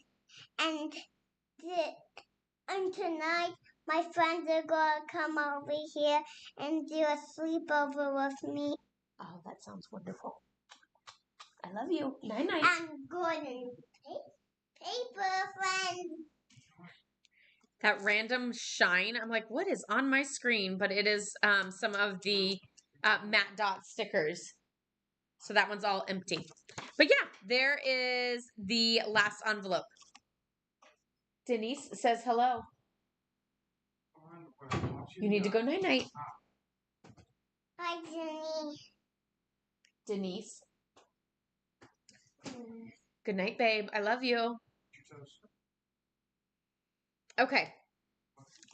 and tonight my friends are going to come over here and do a sleepover with me. Oh, that sounds wonderful. I love you. Night night. I'm going to paper friends. that random shine. I'm like, what is on my screen? But it is some of the matte dot stickers. So that one's all empty. But yeah, there is the last envelope. Denise says hello. You need to go night-night. Hi, Jenny. Denise. Good night, babe. I love you. Okay.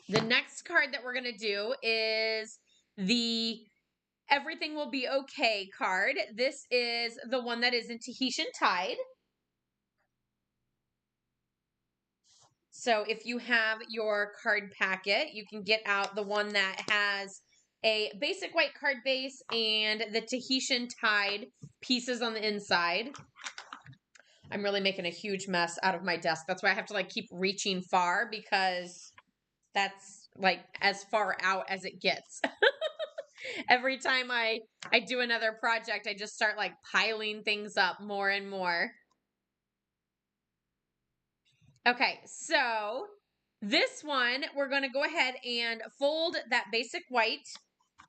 The next card that we're going to do is the Everything Will Be Okay card. This is the one that is in Tahitian Tide. So if you have your card packet, you can get out the one that has a basic white card base and the Tahitian Tide pieces on the inside. I'm really making a huge mess out of my desk. That's why I have to like keep reaching far because that's like as far out as it gets. Every time I do another project, I just start like piling things up more and more. Okay, so this one, we're going to go ahead and fold that basic white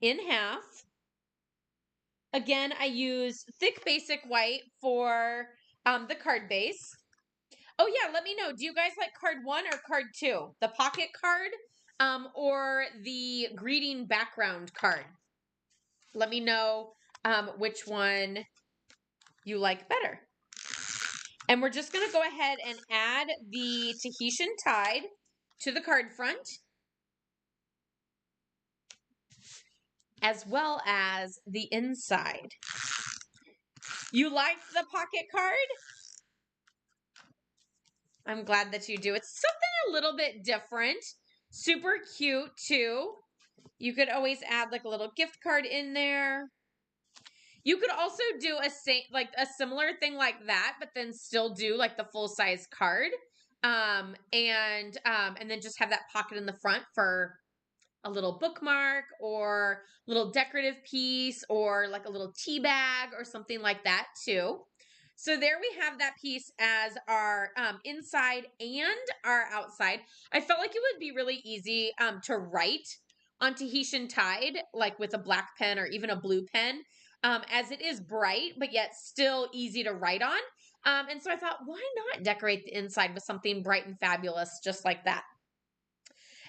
in half. Again, I use thick basic white for the card base. Oh yeah, let me know. Do you guys like card 1 or card 2? The pocket card or the greeting background card? Let me know which one you like better. And we're just going to go ahead and add the Tahitian Tide to the card front, as well as the inside. You like the pocket card? I'm glad that you do. It's something a little bit different. Super cute too. You could always add like a little gift card in there. You could also do a similar thing like that, but then still do like the full size card. And then just have that pocket in the front for a little bookmark or little decorative piece or like a little tea bag or something like that too. So there we have that piece as our inside and our outside. I felt like it would be really easy to write on Tahitian Tide, like with a black pen or even a blue pen, as it is bright, but yet still easy to write on. And so I thought, why not decorate the inside with something bright and fabulous just like that?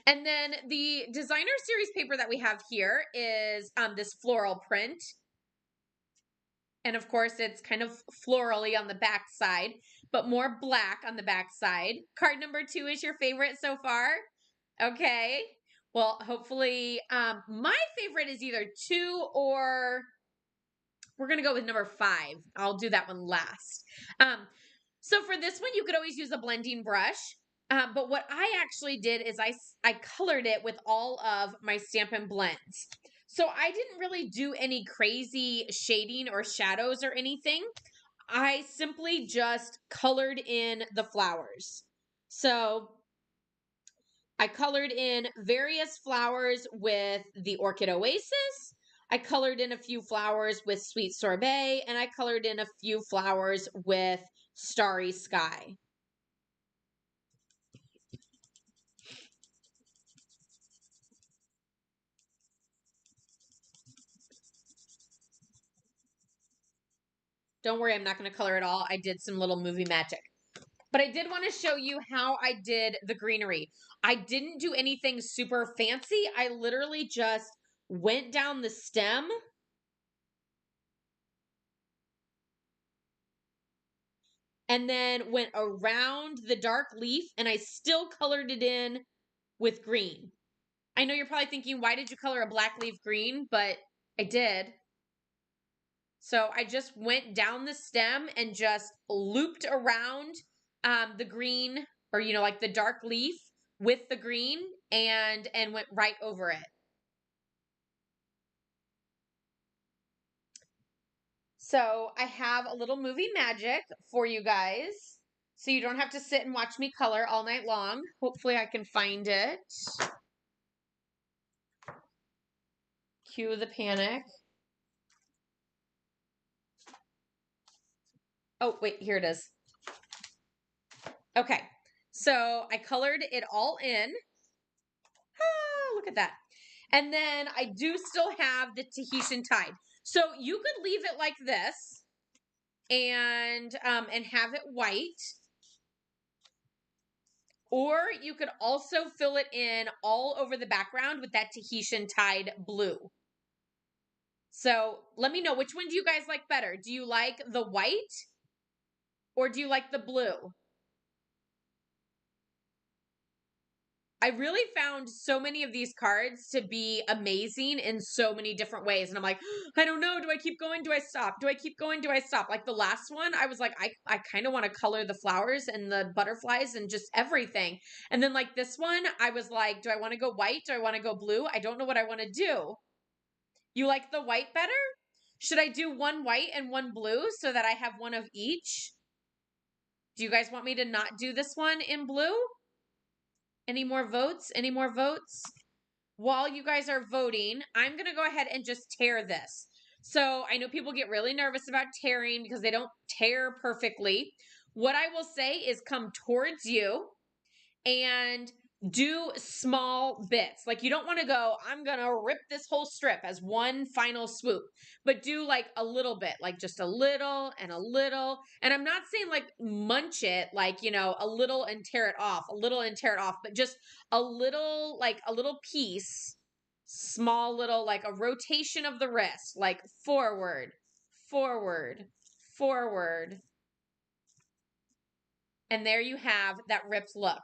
And then the designer series paper that we have here is this floral print. And of course, it's kind of florally on the back side, but more black on the back side. Card number 2 is your favorite so far? Okay. Well, hopefully, my favorite is either 2 or we're going to go with number 5. I'll do that one last. So for this one, you could always use a blending brush. But what I actually did is I colored it with all of my Stampin' blends. So I didn't really do any crazy shading or shadows or anything. I simply just colored in the flowers. So I colored in various flowers with the Orchid Oasis. I colored in a few flowers with Sweet Sorbet, and I colored in a few flowers with Starry Sky. Don't worry, I'm not going to color it all. I did some little movie magic. But I did want to show you how I did the greenery. I didn't do anything super fancy. I literally just went down the stem and then went around the dark leaf, and I still colored it in with green. I know you're probably thinking, why did you color a black leaf green? But I did. So I just went down the stem and just looped around the green, or like the dark leaf with the green, and went right over it. So I have a little movie magic for you guys, so you don't have to sit and watch me color all night long. Hopefully I can find it. Cue the panic. Oh, wait, here it is. Okay, so I colored it all in. look at that. And then I do still have the Tahitian tide. So you could leave it like this and have it white. Or you could also fill it in all over the background with that Tahitian tide blue. So let me know, which one do you guys like better? Do you like the white or do you like the blue? I really found so many of these cards to be amazing in so many different ways. And I'm like, I don't know. Do I keep going? Do I stop? Do I keep going? Do I stop? Like the last one, I was like, I kind of want to color the flowers and the butterflies and just everything. And then like this one, I was like, do I want to go white? Do I want to go blue? I don't know what I want to do. You like the white better? Should I do one white and one blue so that I have one of each? Do you guys want me to not do this one in blue? Any more votes? Any more votes? While you guys are voting, I'm going to go ahead and just tear this. So I know people get really nervous about tearing because they don't tear perfectly. What I will say is come towards you and do small bits. Like you don't want to go, I'm going to rip this whole strip as one final swoop, but do like a little bit, like just a little and a little. And I'm not saying like munch it, like, you know, a little and tear it off, a little and tear it off, but just a little, like a little piece, small little, like a rotation of the wrist, like forward, forward, forward. And there you have that ripped look.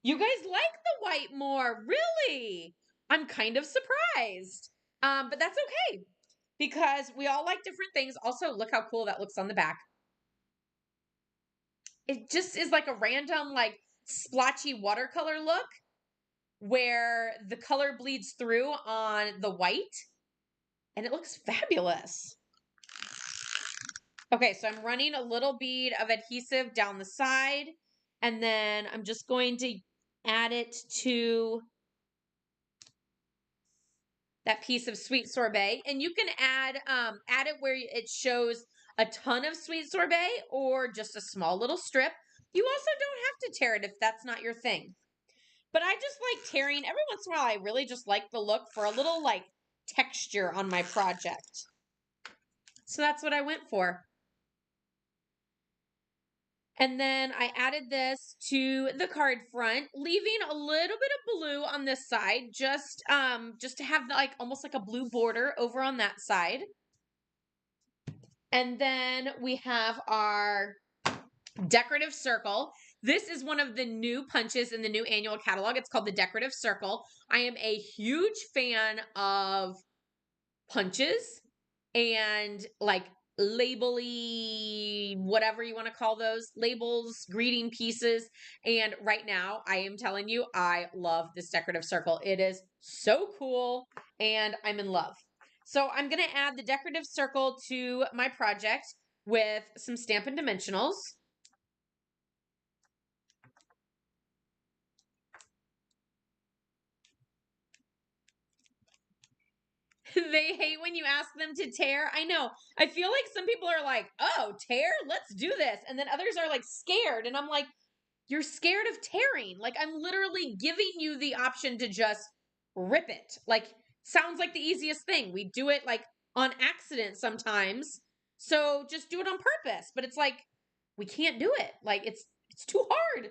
You guys like the white more, really? I'm kind of surprised. But that's okay because we all like different things. Also, look how cool that looks on the back. It just is like a random, like splotchy watercolor look where the color bleeds through on the white and it looks fabulous. Okay, so I'm running a little bead of adhesive down the side and then I'm just going to add it to that piece of sweet sorbet. And you can add it where it shows a ton of sweet sorbet or just a small little strip. You also don't have to tear it if that's not your thing. But I just like tearing. Every once in a while, I really just like the look for a little like texture on my project. So that's what I went for. And then I added this to the card front, leaving a little bit of blue on this side, just to have like almost like a blue border over on that side. And then we have our Decorative Circle. This is one of the new punches in the new annual catalog. It's called the Decorative Circle. I am a huge fan of punches and like labely, whatever you want to call those, labels, greeting pieces. And right now, I am telling you, I love this Decorative Circle. It is so cool and I'm in love. So I'm going to add the Decorative Circle to my project with some Stampin' Dimensionals. They hate when you ask them to tear. I know. I feel like some people are like, oh, tear? Let's do this. And then others are like scared. And I'm like, you're scared of tearing. Like, I'm literally giving you the option to just rip it. Like, sounds like the easiest thing. We do it like on accident sometimes. So just do it on purpose. But it's like, we can't do it. Like, it's too hard.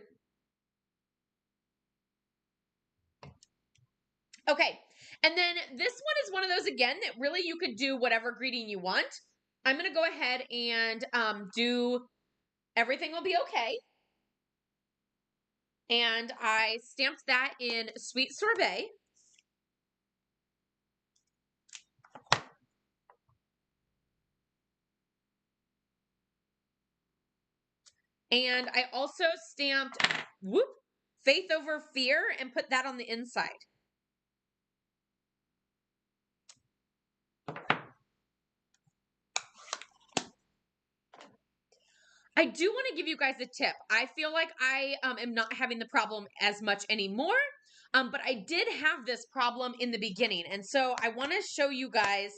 Okay. And then this one is one of those, again, that really you could do whatever greeting you want. I'm going to go ahead and do Everything Will Be Okay. And I stamped that in Sweet Sorbet. And I also stamped Faith Over Fear and put that on the inside. I do want to give you guys a tip. I feel like I am not having the problem as much anymore, but I did have this problem in the beginning. And so I want to show you guys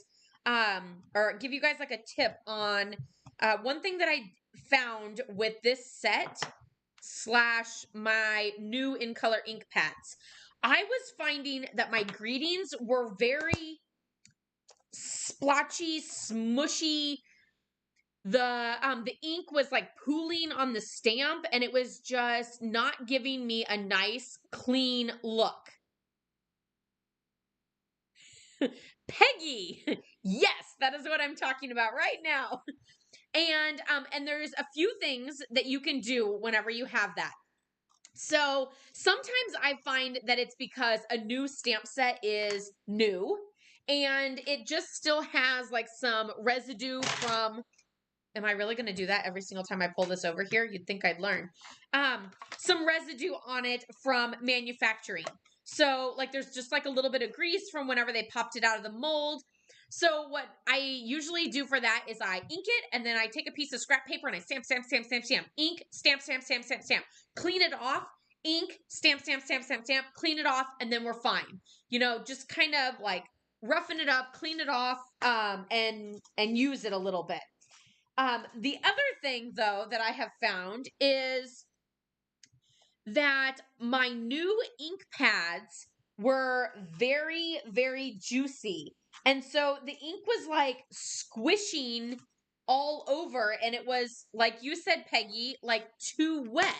or give you guys like a tip on one thing that I found with this set / my new in color ink pads. I was finding that my greetings were very splotchy, smushy. The ink was like pooling on the stamp, and it was just not giving me a nice clean look. Peggy, yes, that is what I'm talking about right now. And there's a few things that you can do whenever you have that. So sometimes I find that it's because a new stamp set is new and it just still has like some residue from. Am I really going to do that every single time I pull this over here? You'd think I'd learn. Some residue on it from manufacturing. So like there's just like a little bit of grease from whenever they popped it out of the mold. So what I usually do for that is I ink it and then I take a piece of scrap paper and I stamp, stamp, stamp, stamp, stamp, ink, stamp, stamp, stamp, stamp, stamp, clean it off, ink, stamp, stamp, stamp, stamp, stamp, clean it off, and then we're fine. You know, just kind of like roughen it up, clean it off, and use it a little bit. The other thing, though, that I have found is that my new ink pads were very, very juicy. And so the ink was like squishing all over, and it was, like you said, Peggy, like too wet.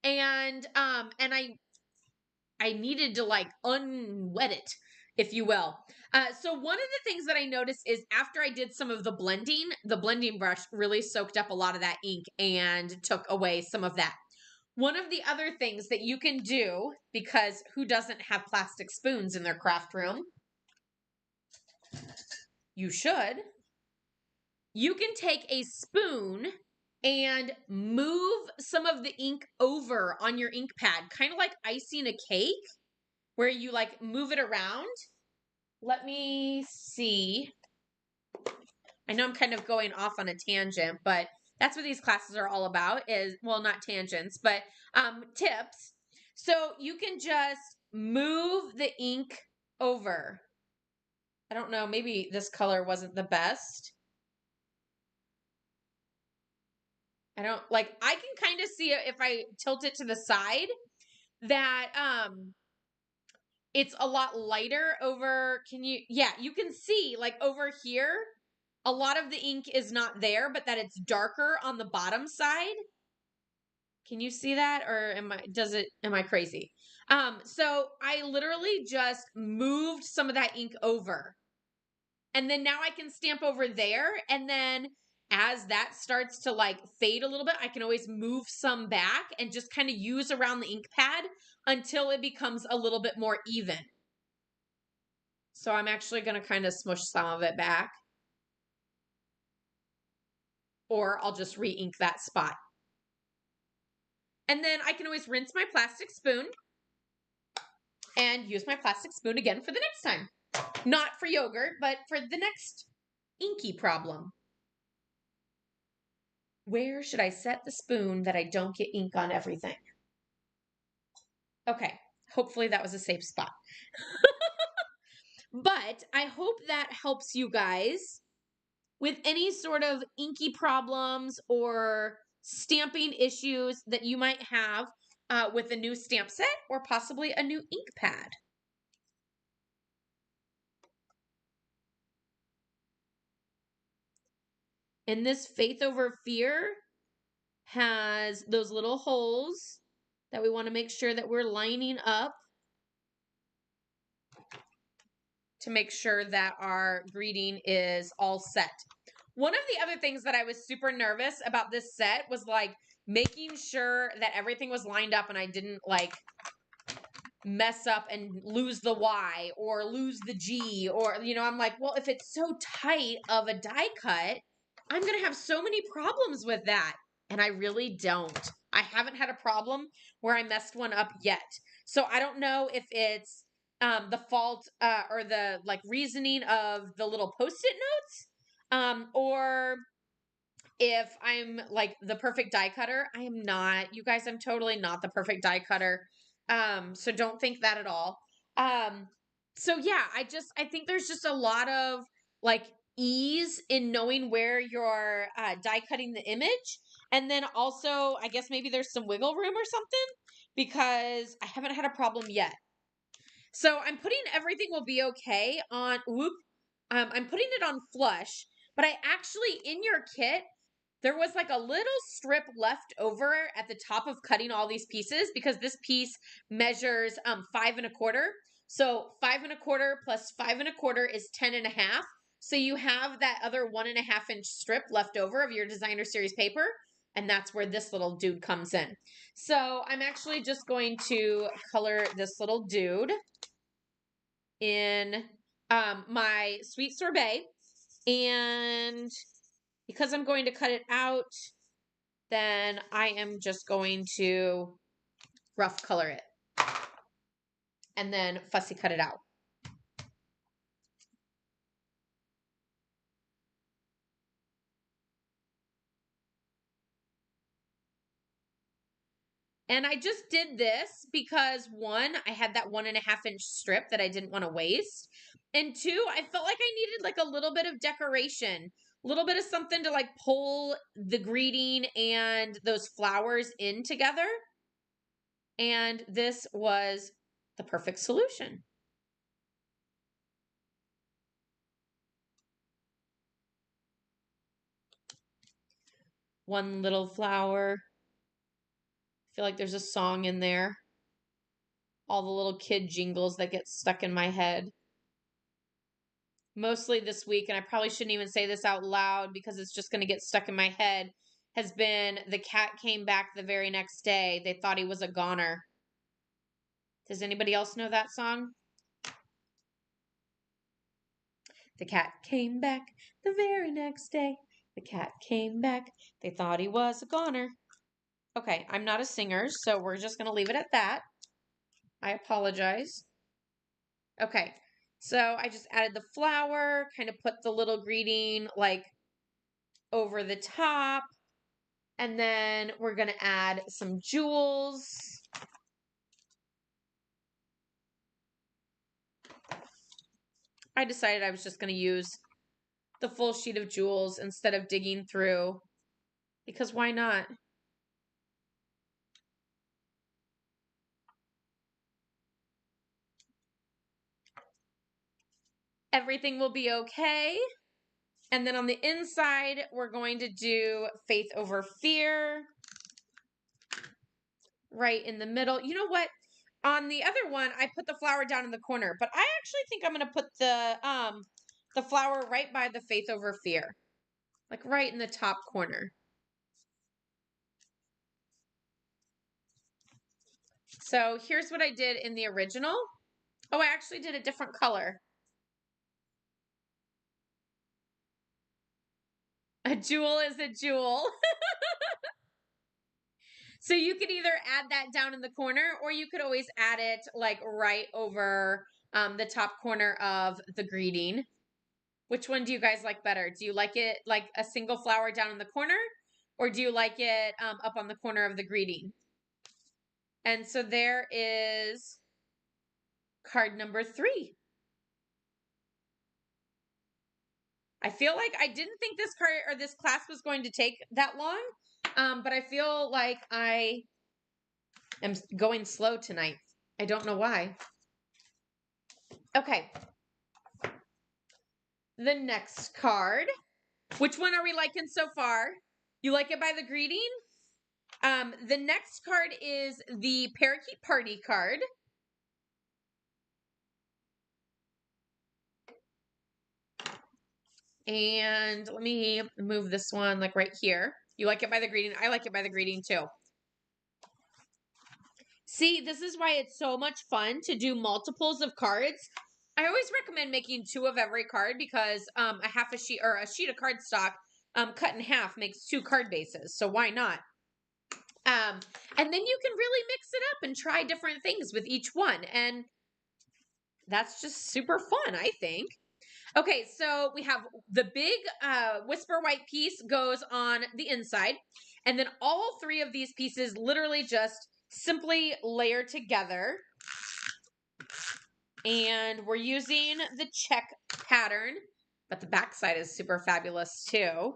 And I needed to like unwet it, if you will. So one of the things that I noticed is after I did some of the blending brush really soaked up a lot of that ink and took away some of that. One of the other things that you can do, because who doesn't have plastic spoons in their craft room? You should. You can take a spoon and move some of the ink over on your ink pad, kind of like icing a cake, where you like move it around. Let me see. I know I'm kind of going off on a tangent, but that's what these classes are all about is, well, not tangents, but tips. So you can just move the ink over. I don't know, maybe this color wasn't the best. I can kind of see it if I tilt it to the side that it's a lot lighter over. You can see like over here, a lot of the ink is not there, but that it's darker on the bottom side. Can you see that? Or am I crazy? So I literally just moved some of that ink over. And then now I can stamp over there. And then as that starts to like fade a little bit, I can always move some back and just kind of use around the ink pad until it becomes a little bit more even. So I'm actually going to kind of smush some of it back. Or I'll just re-ink that spot. And then I can always rinse my plastic spoon and use my plastic spoon again for the next time. Not for yogurt, but for the next inky problem. Where should I set the spoon that I don't get ink on everything? Okay, hopefully that was a safe spot. But I hope that helps you guys with any sort of inky problems or stamping issues that you might have with a new stamp set or possibly a new ink pad. And this Faith Over Fear has those little holes that we want to make sure that we're lining up to make sure that our greeting is all set. One of the other things that I was super nervous about this set was like making sure that everything was lined up and I didn't like mess up and lose the Y or lose the G, or, you know, I'm like, well, if it's so tight of a die cut, I'm going to have so many problems with that. And I really don't. I haven't had a problem where I messed one up yet. So I don't know if it's the fault or the like reasoning of the little post-it notes, or if I'm like the perfect die cutter. I am not. You guys, I'm totally not the perfect die cutter. So don't think that at all. So yeah, I think there's just a lot of like ease in knowing where you're die cutting the image. And then also, I guess maybe there's some wiggle room or something because I haven't had a problem yet. So I'm putting everything will be okay on, I'm putting it on flush, but I actually, in your kit, there was like a little strip left over at the top of cutting all these pieces because this piece measures 5 1/4. So 5 1/4 plus 5 1/4 is 10 1/2. So you have that other 1 1/2 inch strip left over of your designer series paper. And that's where this little dude comes in. So I'm actually just going to color this little dude in my sweet sorbet. And because I'm going to cut it out, then I am just going to rough color it and then fussy cut it out. And I just did this because one, I had that 1 1/2 inch strip that I didn't want to waste. And two, I felt like I needed like a little bit of decoration, a little bit of something to like pull the greeting and those flowers in together. And this was the perfect solution. One little flower. I feel like there's a song in there. All the little kid jingles that get stuck in my head. Mostly this week, and I probably shouldn't even say this out loud because it's just going to get stuck in my head, has been the cat came back the very next day. They thought he was a goner. Does anybody else know that song? The cat came back the very next day. The cat came back. They thought he was a goner. Okay, I'm not a singer, so we're just going to leave it at that. I apologize. Okay, so I just added the flower, kind of put the little greeting like over the top. And then we're going to add some jewels. I decided I was just going to use the full sheet of jewels instead of digging through, because why not? Everything will be okay. And then on the inside, we're going to do Faith Over Fear right in the middle. You know what? On the other one, I put the flower down in the corner, but I actually think I'm going to put the flower right by the Faith Over Fear, like right in the top corner. So here's what I did in the original. Oh, I actually did a different color. A jewel is a jewel. So you could either add that down in the corner, or you could always add it like right over the top corner of the greeting. Which one do you guys like better? Do you like it like a single flower down in the corner, or do you like it up on the corner of the greeting? And so there is card number 3. I feel like I didn't think this card or this class was going to take that long, but I feel like I am going slow tonight. I don't know why. Okay. The next card. Which one are we liking so far? You like it by the greeting? The next card is the Parakeet Party card. And let me move this one like right here. You like it by the greeting? I like it by the greeting too. See, this is why it's so much fun to do multiples of cards. I always recommend making 2 of every card because a half a sheet or a sheet of cardstock cut in half makes 2 card bases. So why not? And then you can really mix it up and try different things with each one. And that's just super fun, I think. Okay, so we have the big Whisper White piece goes on the inside. And then all 3 of these pieces literally just simply layer together. And we're using the check pattern, but the back side is super fabulous too.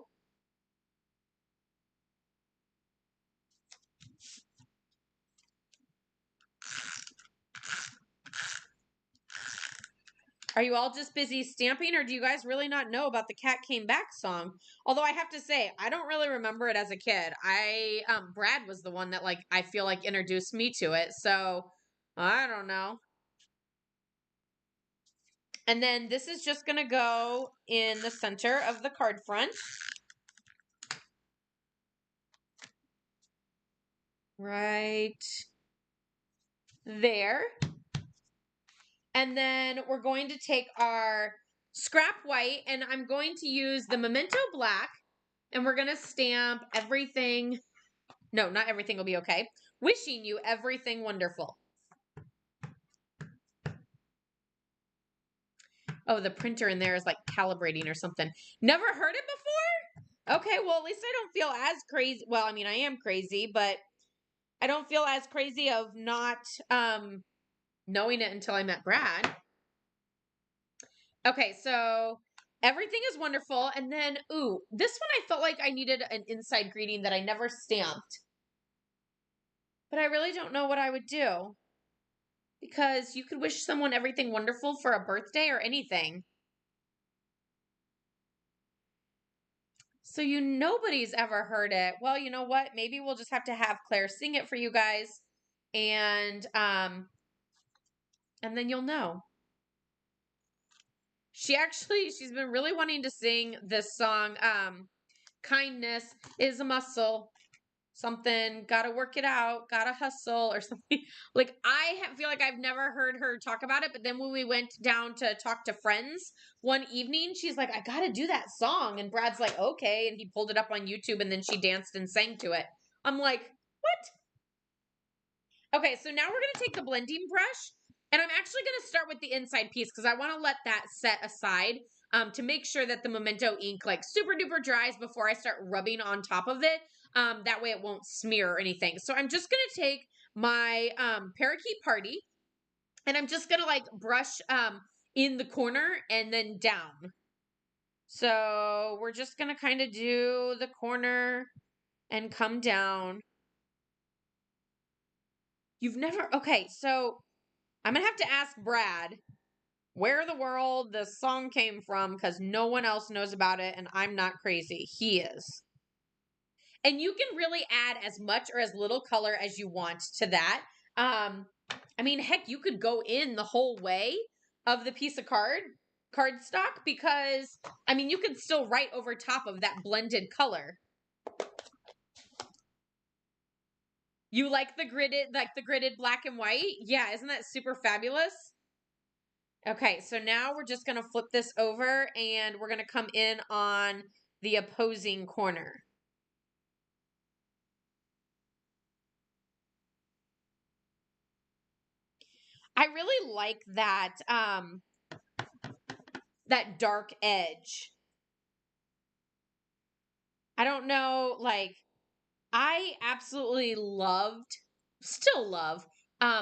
Are you all just busy stamping, or do you guys really not know about the Cat Came Back song? Although I have to say, I don't really remember it as a kid. Brad was the one that like I feel like introduced me to it. So I don't know. And then this is just gonna go in the center of the card front. Right there. And then we're going to take our scrap white, and I'm going to use the Memento Black, and we're going to stamp everything. No, not everything will be okay. Wishing you everything wonderful. Oh, the printer in there is like calibrating or something. Never heard it before? Okay, well, at least I don't feel as crazy. Well, I mean, I am crazy, but I don't feel as crazy of not knowing it until I met Brad. Okay, so everything is wonderful. And then, ooh, this one I felt like I needed an inside greeting that I never stamped. But I really don't know what I would do. Because you could wish someone everything wonderful for a birthday or anything. So nobody's ever heard it. Well, you know what? Maybe we'll just have to have Claire sing it for you guys. And then you'll know. She's been really wanting to sing this song, Kindness is a Muscle. Something, gotta work it out, gotta hustle, or something. Like, feel like I've never heard her talk about it, but then when we went down to talk to friends one evening, she's like, I gotta do that song. And Brad's like, okay. And he pulled it up on YouTube, and then she danced and sang to it. I'm like, what? Okay, so now we're gonna take the blending brush, and I'm actually gonna start with the inside piece because I wanna let that set aside to make sure that the Memento ink like super duper dries before I start rubbing on top of it. That way it won't smear or anything. So I'm just gonna take my Parakeet Party, and I'm just gonna like brush in the corner and then down. So we're just gonna kind of do the corner and come down. Okay, so I'm gonna have to ask Brad where the world this song came from because no one else knows about it, and I'm not crazy. He is. And you can really add as much or as little color as you want to that. I mean, heck, you could go in the whole way of the piece of cardstock because, I mean, you could still write over top of that blended color. You like the gridded black and white? Yeah, isn't that super fabulous? Okay, so now we're just going to flip this over and we're going to come in on the opposing corner. I really like that that dark edge. I don't know, like I absolutely still love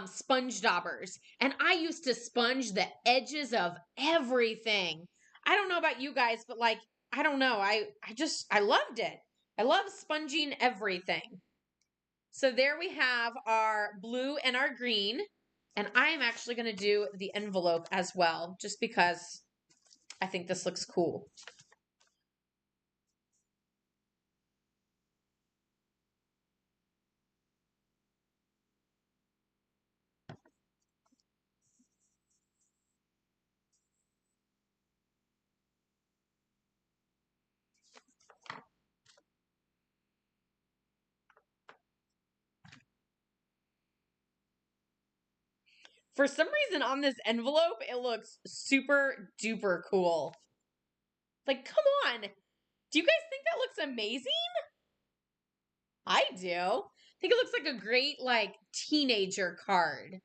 sponge daubers. And I used to sponge the edges of everything. I don't know about you guys, but like I don't know. I loved it. I love sponging everything. So there we have our blue and our green. And I am actually going to do the envelope as well, just because I think this looks cool. For some reason on this envelope, it looks super duper cool. Like, come on. Do you guys think that looks amazing? I do. I think it looks like a great, like, teenager card.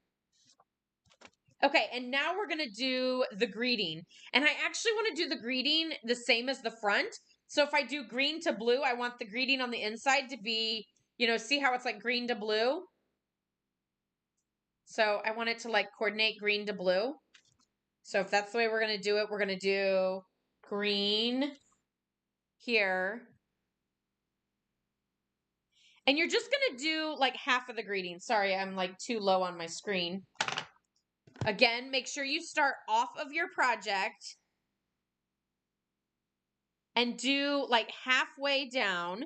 Okay, and now we're going to do the greeting. And I actually want to do the greeting the same as the front. So if I do green to blue, I want the greeting on the inside to be, see how it's like green to blue? So I want it to like coordinate green to blue. So if that's the way we're going to do it, we're going to do green here. And you're just going to do like half of the greeting. Sorry, I'm like too low on my screen. Again, make sure you start off of your project and do like halfway down,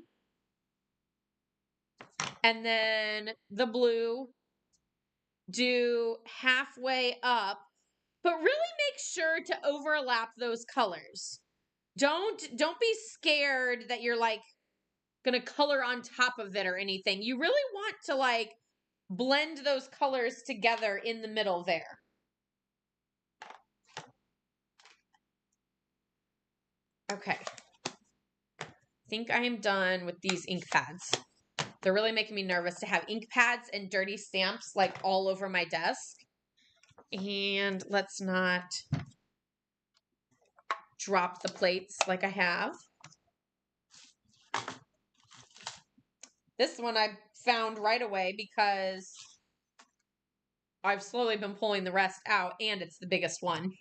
and then the blue, do halfway up, but really make sure to overlap those colors. Don't be scared that you're like gonna color on top of it or anything. You really want to like blend those colors together in the middle there. Okay. I think I am done with these ink pads. They're really making me nervous to have ink pads and dirty stamps like all over my desk. And let's not drop the plates like I have. This one I found right away because I've slowly been pulling the rest out, and it's the biggest one.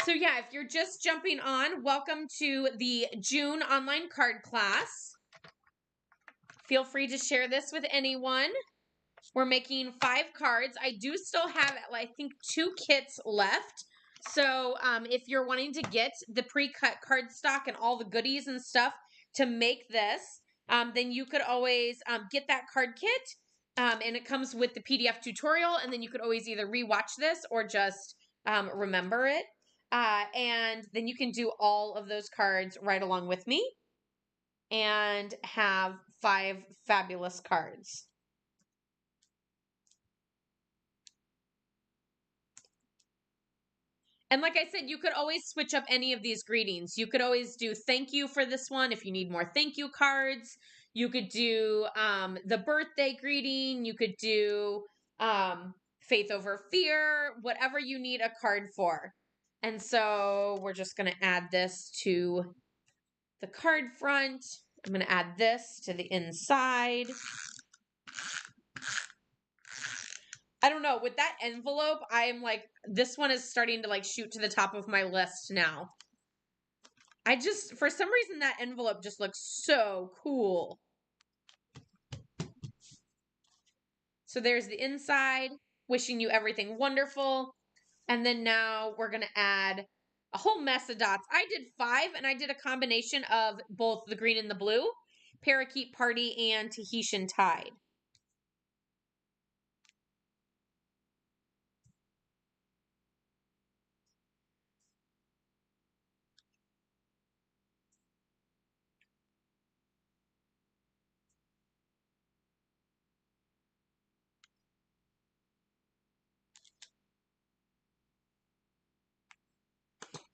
So yeah, if you're just jumping on, welcome to the June online card class. Feel free to share this with anyone. We're making 5 cards. I do still have, I think, 2 kits left. So if you're wanting to get the pre-cut cardstock and all the goodies and stuff to make this, then you could always get that card kit. And it comes with the PDF tutorial. And then you could always either rewatch this or just remember it. And then you can do all of those cards right along with me and have 5 fabulous cards. And like I said, you could always switch up any of these greetings. You could always do thank you for this one if you need more thank you cards. You could do the birthday greeting. You could do faith over fear, whatever you need a card for. And so we're just going to add this to the card front. I'm going to add this to the inside. I don't know, with that envelope, I am like, this one is starting to like shoot to the top of my list now. I just, for some reason, that envelope just looks so cool. So there's the inside, wishing you everything wonderful. And then now we're going to add a whole mess of dots. I did 5, and I did a combination of both the green and the blue, Parakeet Party and Tahitian Tide.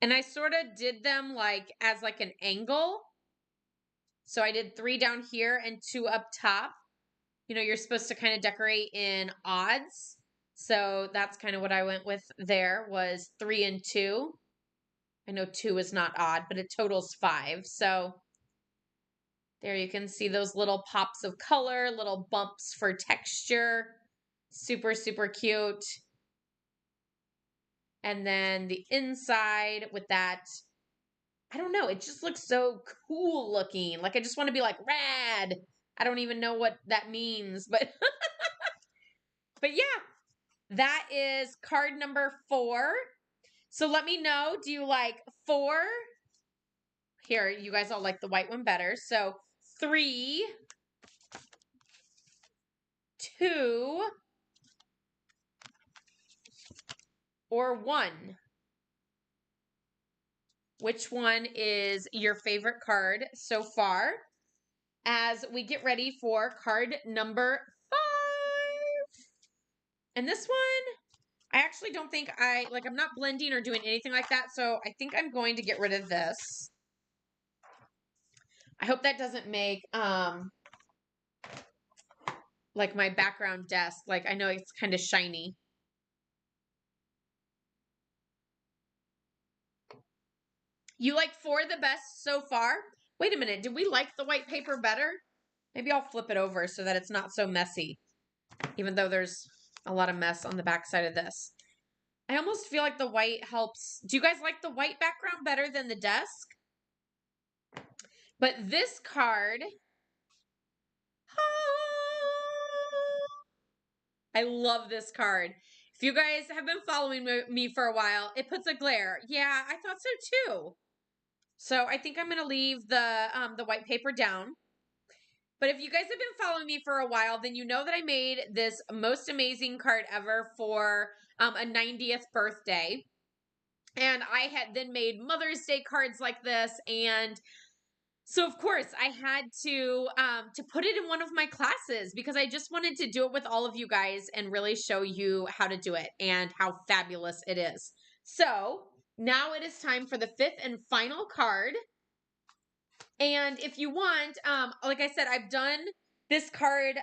And I sort of did them like as like an angle. So I did 3 down here and 2 up top. You know, you're supposed to kind of decorate in odds. So that's kind of what I went with there, was 3 and 2. I know 2 is not odd, but it totals 5. So there you can see those little pops of color, little bumps for texture. Super, super cute. And then the inside with that, I don't know, it just looks so cool looking. Like I just want to be like, rad. I don't even know what that means, but yeah, that is card number 4. So let me know, do you like 4? Here, you guys all like the white one better. So 3, 2, or 1? Which one is your favorite card so far as we get ready for card number 5? And this one, I actually don't think I'm not blending or doing anything like that, so I think I'm going to get rid of this. I hope that doesn't make, like my background desk, like I know it's kind of shiny. You like 4 the best so far? Wait a minute, did we like the white paper better? Maybe I'll flip it over so that it's not so messy, even though there's a lot of mess on the back side of this. I almost feel like the white helps. Do you guys like the white background better than the desk? But this card, I love this card. If you guys have been following me for a while, it puts a glare. Yeah, I thought so too. So I think I'm going to leave the white paper down. But if you guys have been following me for a while, then you know that I made this most amazing card ever for a 90th birthday. And I had then made Mother's Day cards like this, and so of course I had to put it in one of my classes because I just wanted to do it with all of you guys and really show you how to do it and how fabulous it is. So now it is time for the fifth and final card. And if you want, like I said, I've done this card.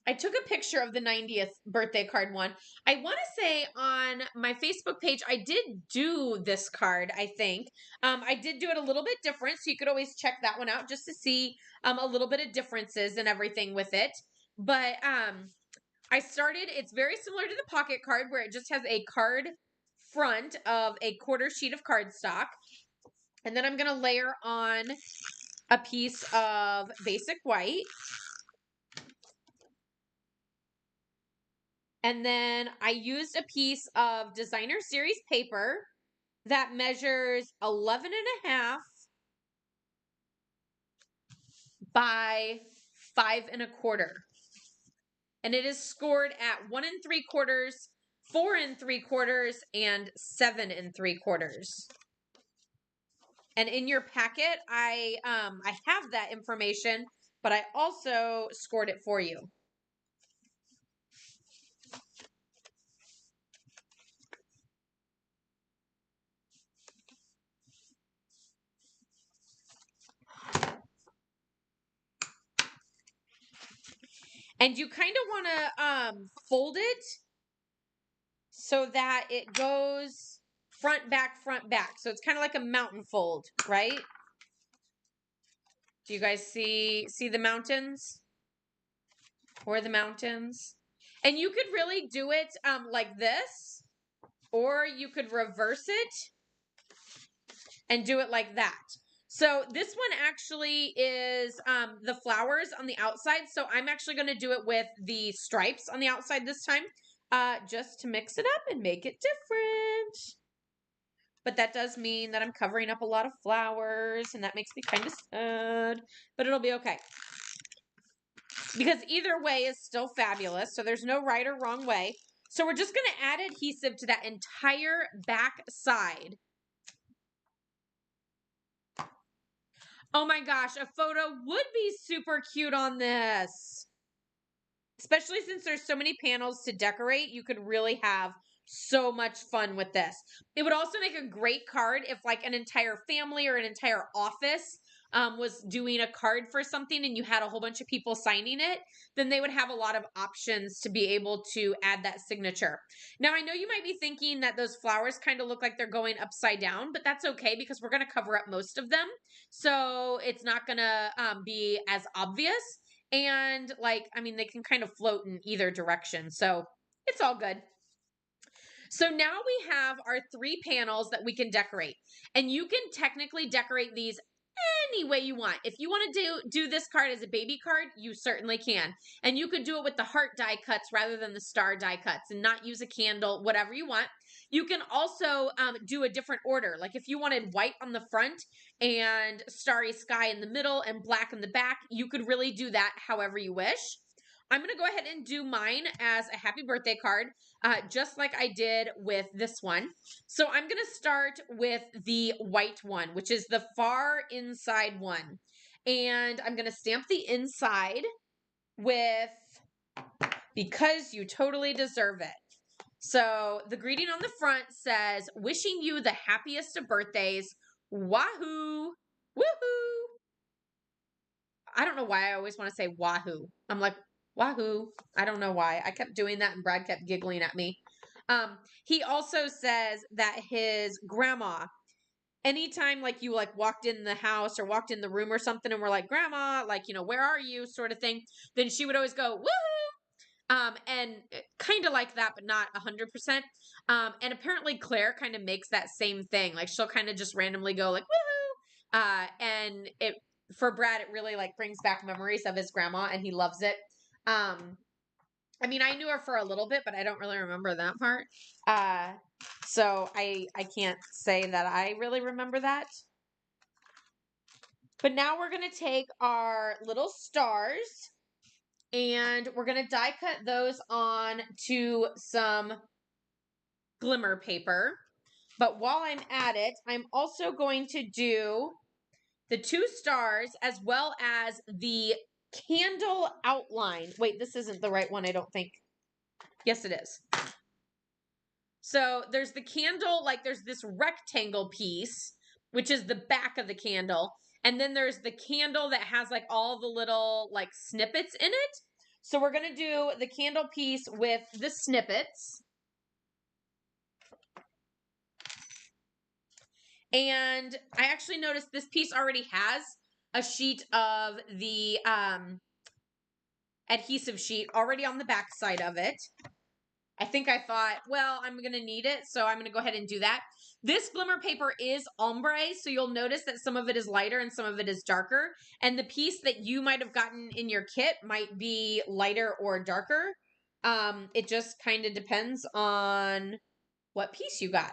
I took a picture of the 90th birthday card one. I want to say on my Facebook page, I did do this card, I think. I did do it a little bit different, so you could always check that one out just to see a little bit of differences and everything with it. But I started, it's very similar to the pocket card where it just has a card front of a quarter sheet of cardstock. And then I'm going to layer on a piece of basic white. And then I used a piece of designer series paper that measures 11 and a half by 5 1/4. And it is scored at 1 3/4, 4 3/4, and 7 3/4. And in your packet, I have that information, but I also scored it for you. And you kind of want to fold it so that it goes front, back, front, back. So it's kind of like a mountain fold, right? Do you guys see the mountains? Or the mountains? And you could really do it like this, or you could reverse it and do it like that. So this one actually is the flowers on the outside. So I'm actually going to do it with the stripes on the outside this time, just to mix it up and make it different. But that does mean that I'm covering up a lot of flowers, and that makes me kind of sad, but it'll be okay. Because either way is still fabulous, so there's no right or wrong way. So we're just going to add adhesive to that entire back side. Oh my gosh, a photo would be super cute on this. Especially since there's so many panels to decorate, you could really have so much fun with this. It would also make a great card if like an entire family or an entire office was doing a card for something and you had a whole bunch of people signing it, then they would have a lot of options to be able to add that signature. Now, I know you might be thinking that those flowers kind of look like they're going upside down, but that's okay because we're going to cover up most of them. So it's not going to be as obvious. And like, I mean, they can kind of float in either direction. So it's all good. So now we have our 3 panels that we can decorate. And you can technically decorate these any way you want. If you want to do this card as a baby card, you certainly can. And you could do it with the heart die cuts rather than the star die cuts and not use a candle, whatever you want. You can also do a different order. Like if you wanted white on the front and starry sky in the middle and black in the back, you could really do that however you wish. I'm going to go ahead and do mine as a happy birthday card, just like I did with this one. So I'm going to start with the white one, which is the far inside one. And I'm going to stamp the inside with "Because you totally deserve it." So the greeting on the front says, "Wishing you the happiest of birthdays. Wahoo! Woohoo!" I don't know why I always want to say wahoo. I'm like, wahoo. I don't know why. I kept doing that and Brad kept giggling at me. He also says that his grandma, anytime like you like walked in the house or walked in the room or something and we're like, "Grandma, like, where are you?" sort of thing, then she would always go, "Woohoo!" And kind of like that, but not 100%. And apparently Claire kind of makes that same thing. Like she'll kind of just randomly go like, woohoo. And it, for Brad, it really like brings back memories of his grandma and he loves it. I mean, I knew her for a little bit, but I don't really remember that part. So I can't say that I really remember that. But now we're going to take our little stars and we're going to die cut those on to some glimmer paper. But while I'm at it, I'm also going to do the 2 stars as well as the candle outline. Wait, this isn't the right one, I don't think. Yes, it is. So there's the candle, like there's this rectangle piece, which is the back of the candle. And then there's the candle that has like all the little like snippets in it. So we're going to do the candle piece with the snippets. And I actually noticed this piece already has a sheet of the adhesive sheet already on the back side of it. I think I thought, well, I'm going to need it, so I'm going to go ahead and do that. This glimmer paper is ombre, so you'll notice that some of it is lighter and some of it is darker. And the piece that you might have gotten in your kit might be lighter or darker. It just kind of depends on what piece you got.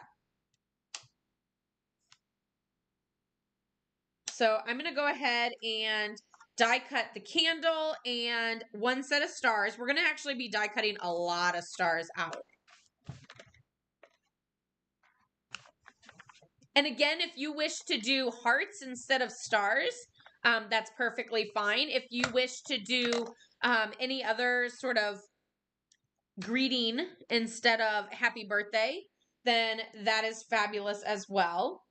So I'm going to go ahead and die cut the candle and 1 set of stars. We're going to actually be die cutting a lot of stars out. And again, if you wish to do hearts instead of stars, that's perfectly fine. If you wish to do any other sort of greeting instead of happy birthday, then that is fabulous as well.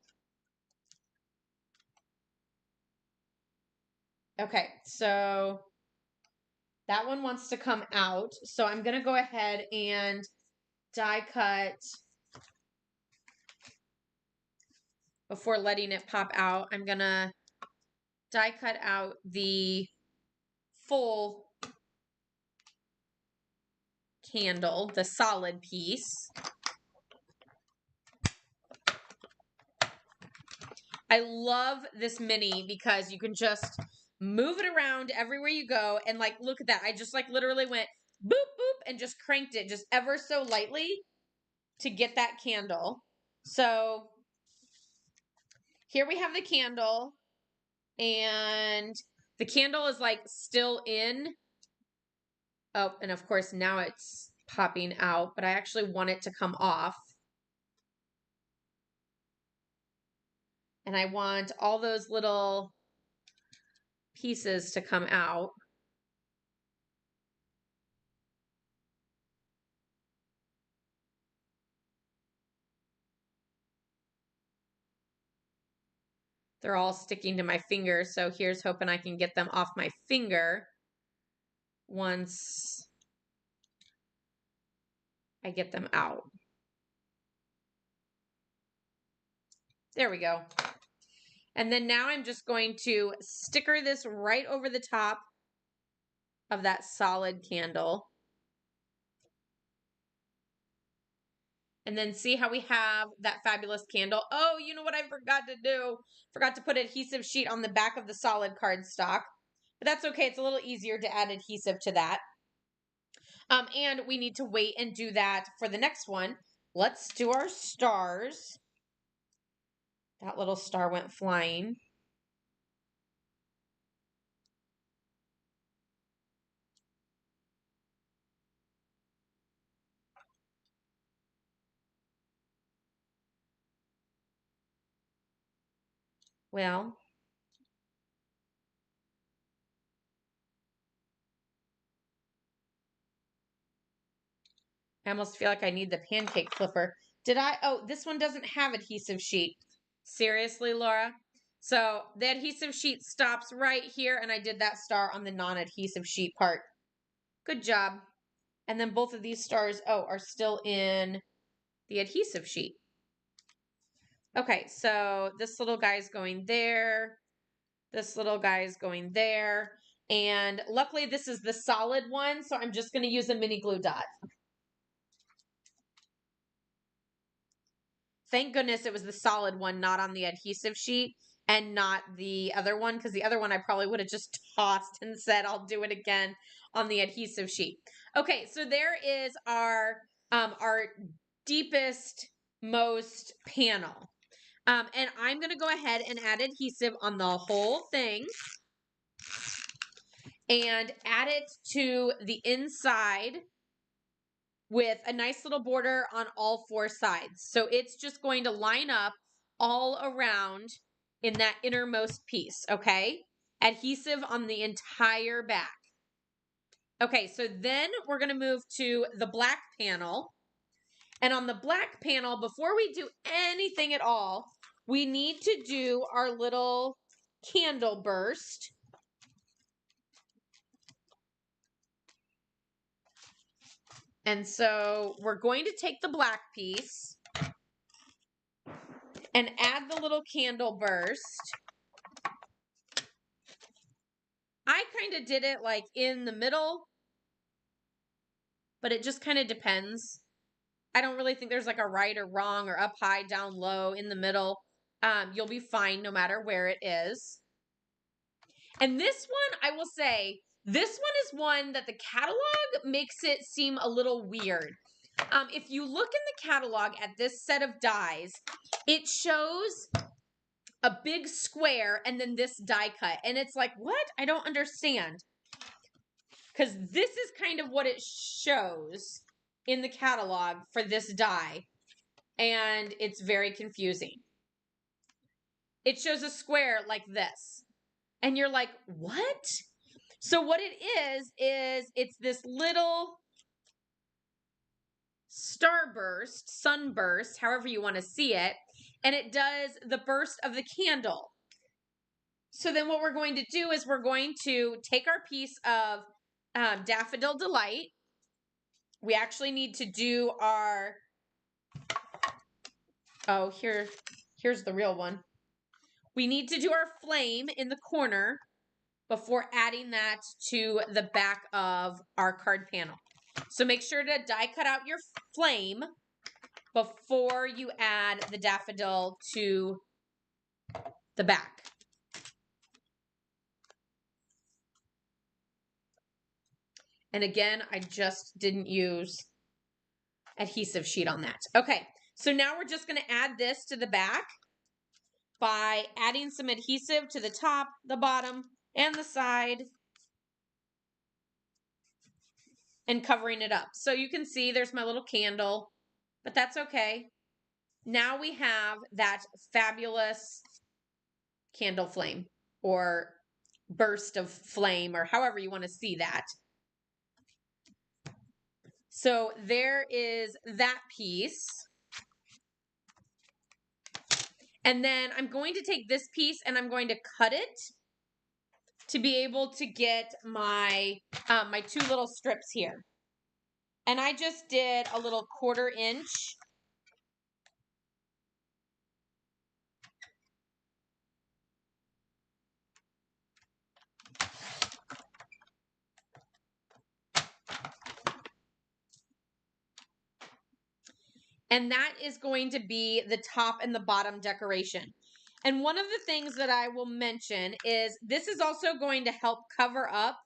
Okay, so that one wants to come out. So I'm going to go ahead and die cut before letting it pop out. I'm going to die cut out the full candle, the solid piece. I love this mini because you can just move it around everywhere you go. And like, look at that. I just like literally went boop, boop, and just cranked it just ever so lightly to get that candle. So here we have the candle, and the candle is like still in. Oh, and of course now it's popping out, but I actually want it to come off. And I want all those little pieces to come out. They're all sticking to my finger, so here's hoping I can get them off my finger once I get them out. There we go. And then now I'm just going to sticker this right over the top of that solid candle. And then see how we have that fabulous candle. Oh, you know what I forgot to do? Forgot to put adhesive sheet on the back of the solid cardstock. But that's okay. It's a little easier to add adhesive to that. And we need to wait and do that for the next one. Let's do our stars. That little star went flying. Well, I almost feel like I need the pancake flipper. Did I? Oh, this one doesn't have adhesive sheet. Seriously, Laura? So the adhesive sheet stops right here, and I did that star on the non-adhesive sheet part. Good job. And then both of these stars, oh, are still in the adhesive sheet. Okay, so this little guy's going there. This little guy's going there. And luckily this is the solid one, so I'm just going to use a mini glue dot. Thank goodness it was the solid one, not on the adhesive sheet and not the other one, because the other one I probably would have just tossed and said I'll do it again on the adhesive sheet. Okay, so there is our deepest, most panel. And I'm going to go ahead and add adhesive on the whole thing and add it to the inside with a nice little border on all four sides. So it's just going to line up all around in that innermost piece, okay? Adhesive on the entire back. Okay, so then we're going to move to the black panel. And on the black panel, before we do anything at all, we need to do our little candle burst. And so we're going to take the black piece and add the little candle burst. I kind of did it like in the middle, but it just kind of depends. I don't really think there's like a right or wrong or up high, down low, in the middle. You'll be fine no matter where it is. And this one, I will say, this one is one that the catalog makes it seem a little weird. If you look in the catalog at this set of dies, it shows a big square and then this die cut. And it's like, what? I don't understand. Because this is kind of what it shows in the catalog for this die. And it's very confusing. It shows a square like this. And you're like, what? So what it is it's this little starburst, sunburst, however you want to see it. And it does the burst of the candle. So then what we're going to do is we're going to take our piece of Daffodil Delight. We actually need to do our, here's the real one. We need to do our flame in the corner before adding that to the back of our card panel. So make sure to die cut out your flame before you add the daffodil to the back. And again, I just didn't use adhesive sheet on that. Okay, so now we're just going to add this to the back by adding some adhesive to the top, the bottom, and the side, and covering it up. So you can see there's my little candle, but that's okay. Now we have that fabulous candle flame or burst of flame or however you want to see that. So there is that piece. And then I'm going to take this piece and I'm going to cut it to be able to get my my two little strips here. And I just did a little 1/4 inch. And that is going to be the top and the bottom decoration. And one of the things that I will mention is this is also going to help cover up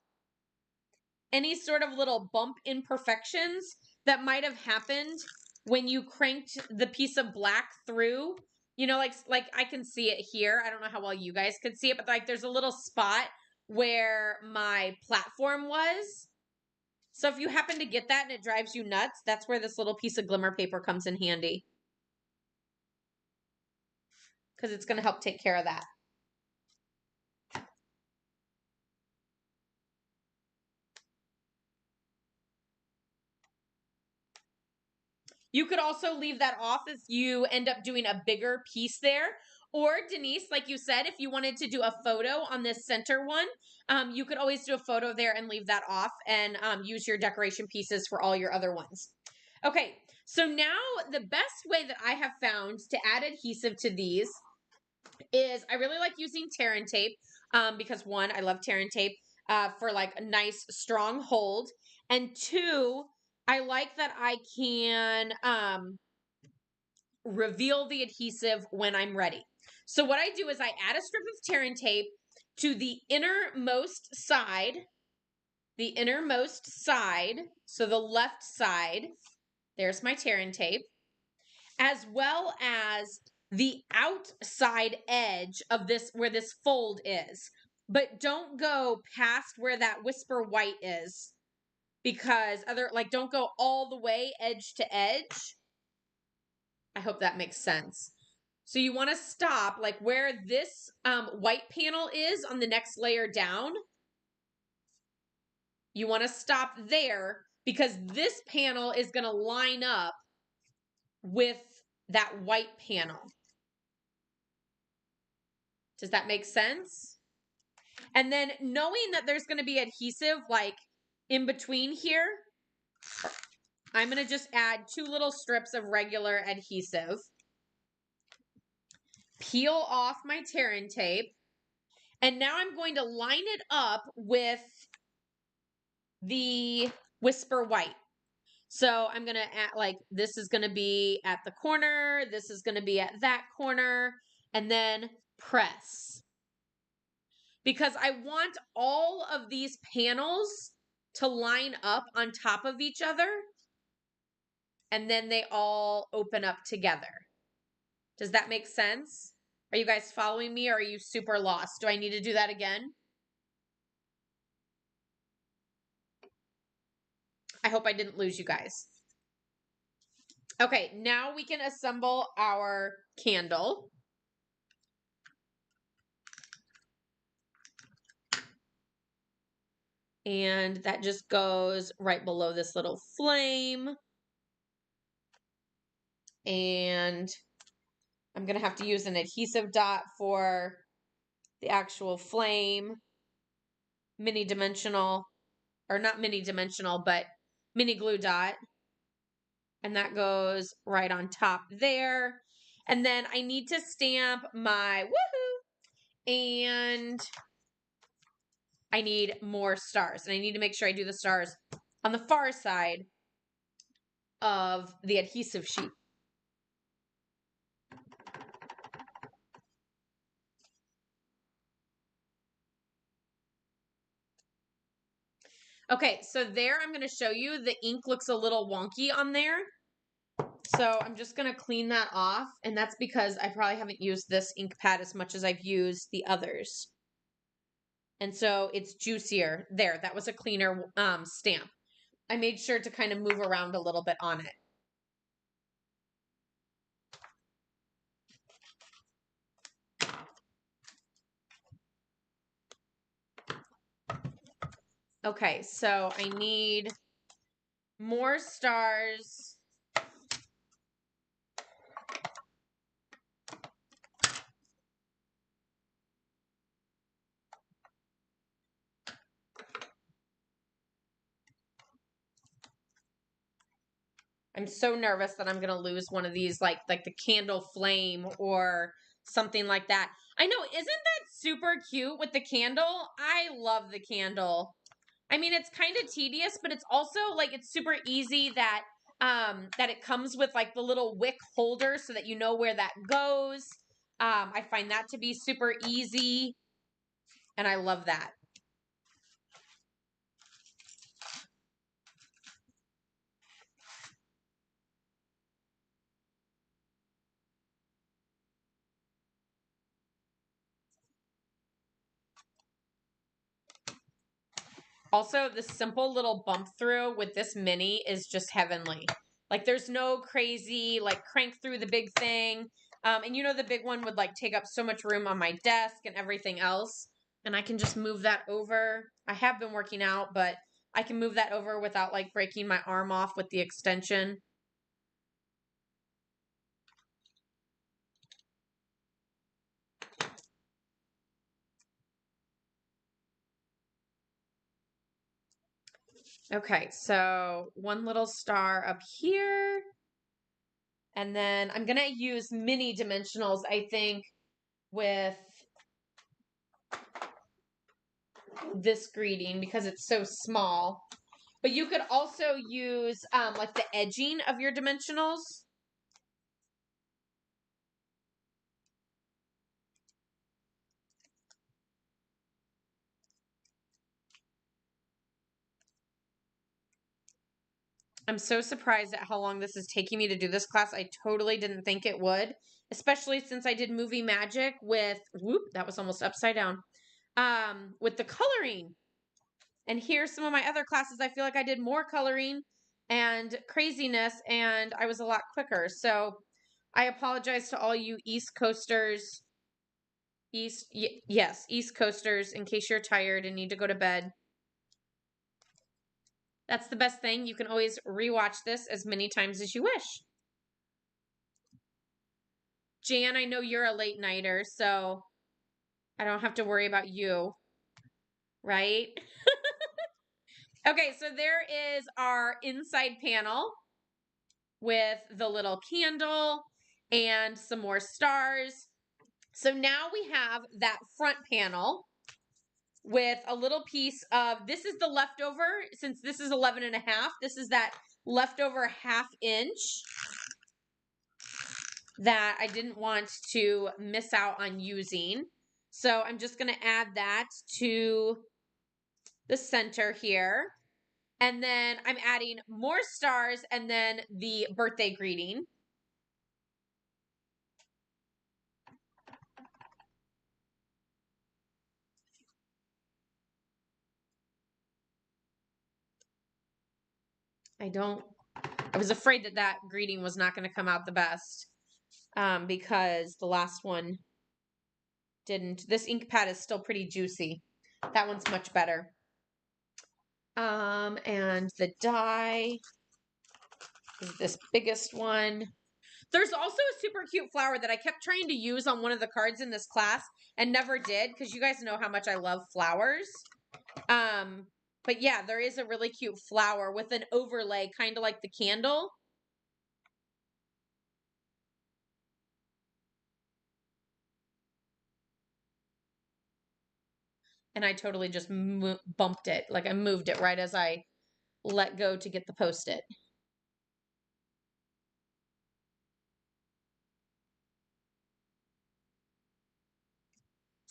any sort of little bump imperfections that might have happened when you cranked the piece of black through. You know, like I can see it here. I don't know how well you guys could see it, but like there's a little spot where my platform was. So if you happen to get that and it drives you nuts, that's where this little piece of glimmer paper comes in handy. Because it's going to help take care of that. You could also leave that off if you end up doing a bigger piece there. Or Denise, like you said, if you wanted to do a photo on this center one, you could always do a photo there and leave that off and use your decoration pieces for all your other ones. Okay, so now the best way that I have found to add adhesive to these is I really like using tear and tape because one, I love tear and tape. for like a nice strong hold. And two, I like that I can reveal the adhesive when I'm ready. So what I do is I add a strip of tear and tape to the innermost side, so the left side, there's my tear and tape, as well as the outside edge of this, where this fold is. But don't go past where that whisper white is, because don't go all the way edge to edge. I hope that makes sense. So you want to stop like where this white panel is on the next layer down. You want to stop there because this panel is going to line up with that white panel. Does that make sense? And then knowing that there's going to be adhesive like in between here, I'm going to just add 2 little strips of regular adhesive. Peel off my tear and tape. And now I'm going to line it up with the whisper white. So I'm going to add, like, this is going to be at the corner, this is going to be at that corner, and then press. Because I want all of these panels to line up on top of each other, and then they all open up together. Does that make sense? Are you guys following me, or are you super lost? Do I need to do that again? I hope I didn't lose you guys. Okay, now we can assemble our candle. And that just goes right below this little flame. And I'm going to have to use an adhesive dot for the actual flame. Mini dimensional, or not mini dimensional, but mini glue dot. And that goes right on top there. And then I need to stamp my woohoo. And I need more stars. And I need to make sure I do the stars on the far side of the adhesive sheet. Okay, so there I'm going to show you the ink looks a little wonky on there. So I'm just going to clean that off. And that's because I probably haven't used this ink pad as much as I've used the others. And so it's juicier. There, that was a cleaner stamp. I made sure to kind of move around a little bit on it. Okay, so I need more stars. I'm so nervous that I'm going to lose one of these, like the candle flame or something like that. I know, isn't that super cute with the candle? I love the candle. I mean, it's kind of tedious, but it's also like it's super easy that that it comes with like the little wick holder so that you know where that goes. I find that to be super easy, and I love that. Also, the simple little bump through with this mini is just heavenly. Like there's no crazy like crank through the big thing. And you know the big one would like take up so much room on my desk and everything else. And I can just move that over. I have been working out, but I can move that over without like breaking my arm off with the extension. Okay, so one little star up here. And then I'm going to use mini dimensionals, I think, with this greeting because it's so small. But you could also use like the edging of your dimensionals. I'm so surprised at how long this is taking me to do this class. I totally didn't think it would, especially since I did movie magic with, whoop, that was almost upside down, with the coloring. And here's some of my other classes. I feel like I did more coloring and craziness, and I was a lot quicker. So I apologize to all you East Coasters. Yes, East Coasters, in case you're tired and need to go to bed. That's the best thing. You can always rewatch this as many times as you wish. Jan, I know you're a late nighter, so I don't have to worry about you, right? Okay, so there is our inside panel with the little candle and some more stars. So now we have that front panel with a little piece of, this is the leftover, since this is 11 and a half, this is that leftover 1/2 inch that I didn't want to miss out on using. So I'm just going to add that to the center here. And then I'm adding more stars and then the birthday greeting. I was afraid that that greeting was not going to come out the best because the last one didn't. This ink pad is still pretty juicy. That one's much better. And the die is this biggest one. There's also a super cute flower that I kept trying to use on one of the cards in this class and never did because you guys know how much I love flowers. But yeah, there is a really cute flower with an overlay, kind of like the candle. And I totally just bumped it. Like I moved it right as I let go to get the Post-it.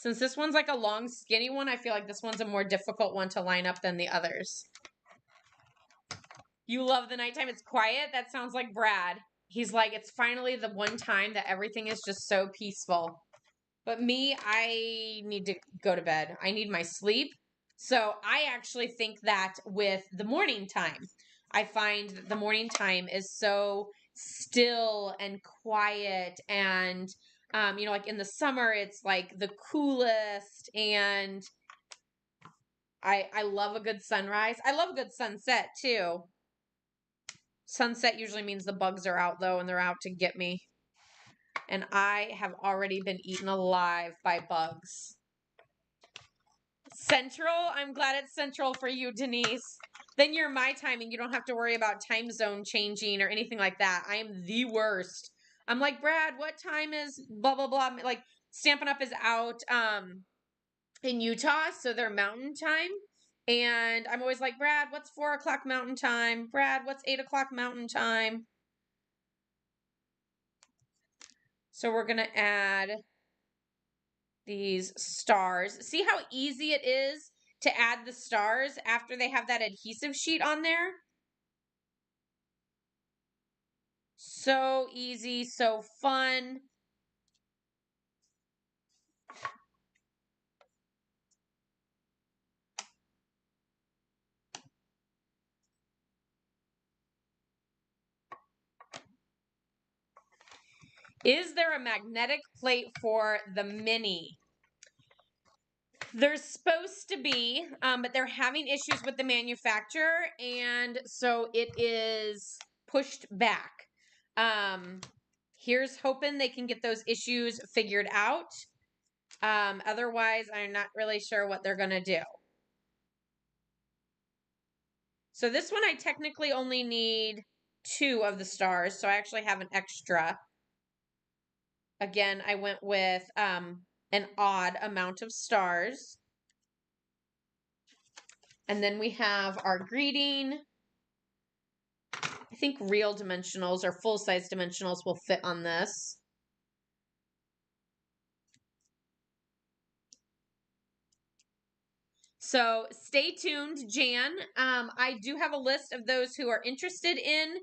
Since this one's like a long, skinny one, I feel like this one's a more difficult one to line up than the others. You love the nighttime. It's quiet. That sounds like Brad. He's like, it's finally the one time that everything is just so peaceful. But me, I need to go to bed. I need my sleep. So I actually think that with the morning time, I find that the morning time is so still and quiet and like in the summer it's like the coolest, and I love a good sunrise. I love a good sunset too. Sunset usually means the bugs are out though, and they're out to get me. And I have already been eaten alive by bugs. Central? I'm glad it's central for you, Denise. Then you're my time and you don't have to worry about time zone changing or anything like that. I am the worst. I'm like, Brad, what time is blah, blah, blah. Like, Stampin' Up is out in Utah, so they're mountain time. And I'm always like, Brad, what's 4 o'clock mountain time? Brad, what's 8 o'clock mountain time? So we're going to add these stars. See how easy it is to add the stars after they have that adhesive sheet on there? So easy, so fun. Is there a magnetic plate for the mini? There's supposed to be, but they're having issues with the manufacturer, and so it is pushed back. Here's hoping they can get those issues figured out. Otherwise, I'm not really sure what they're going to do. So this one, I technically only need 2 of the stars, so I actually have an extra. Again, I went with an odd amount of stars. And then we have our greeting. I think real dimensionals or full-size dimensionals will fit on this. So stay tuned, Jan. I do have a list of those who are interested in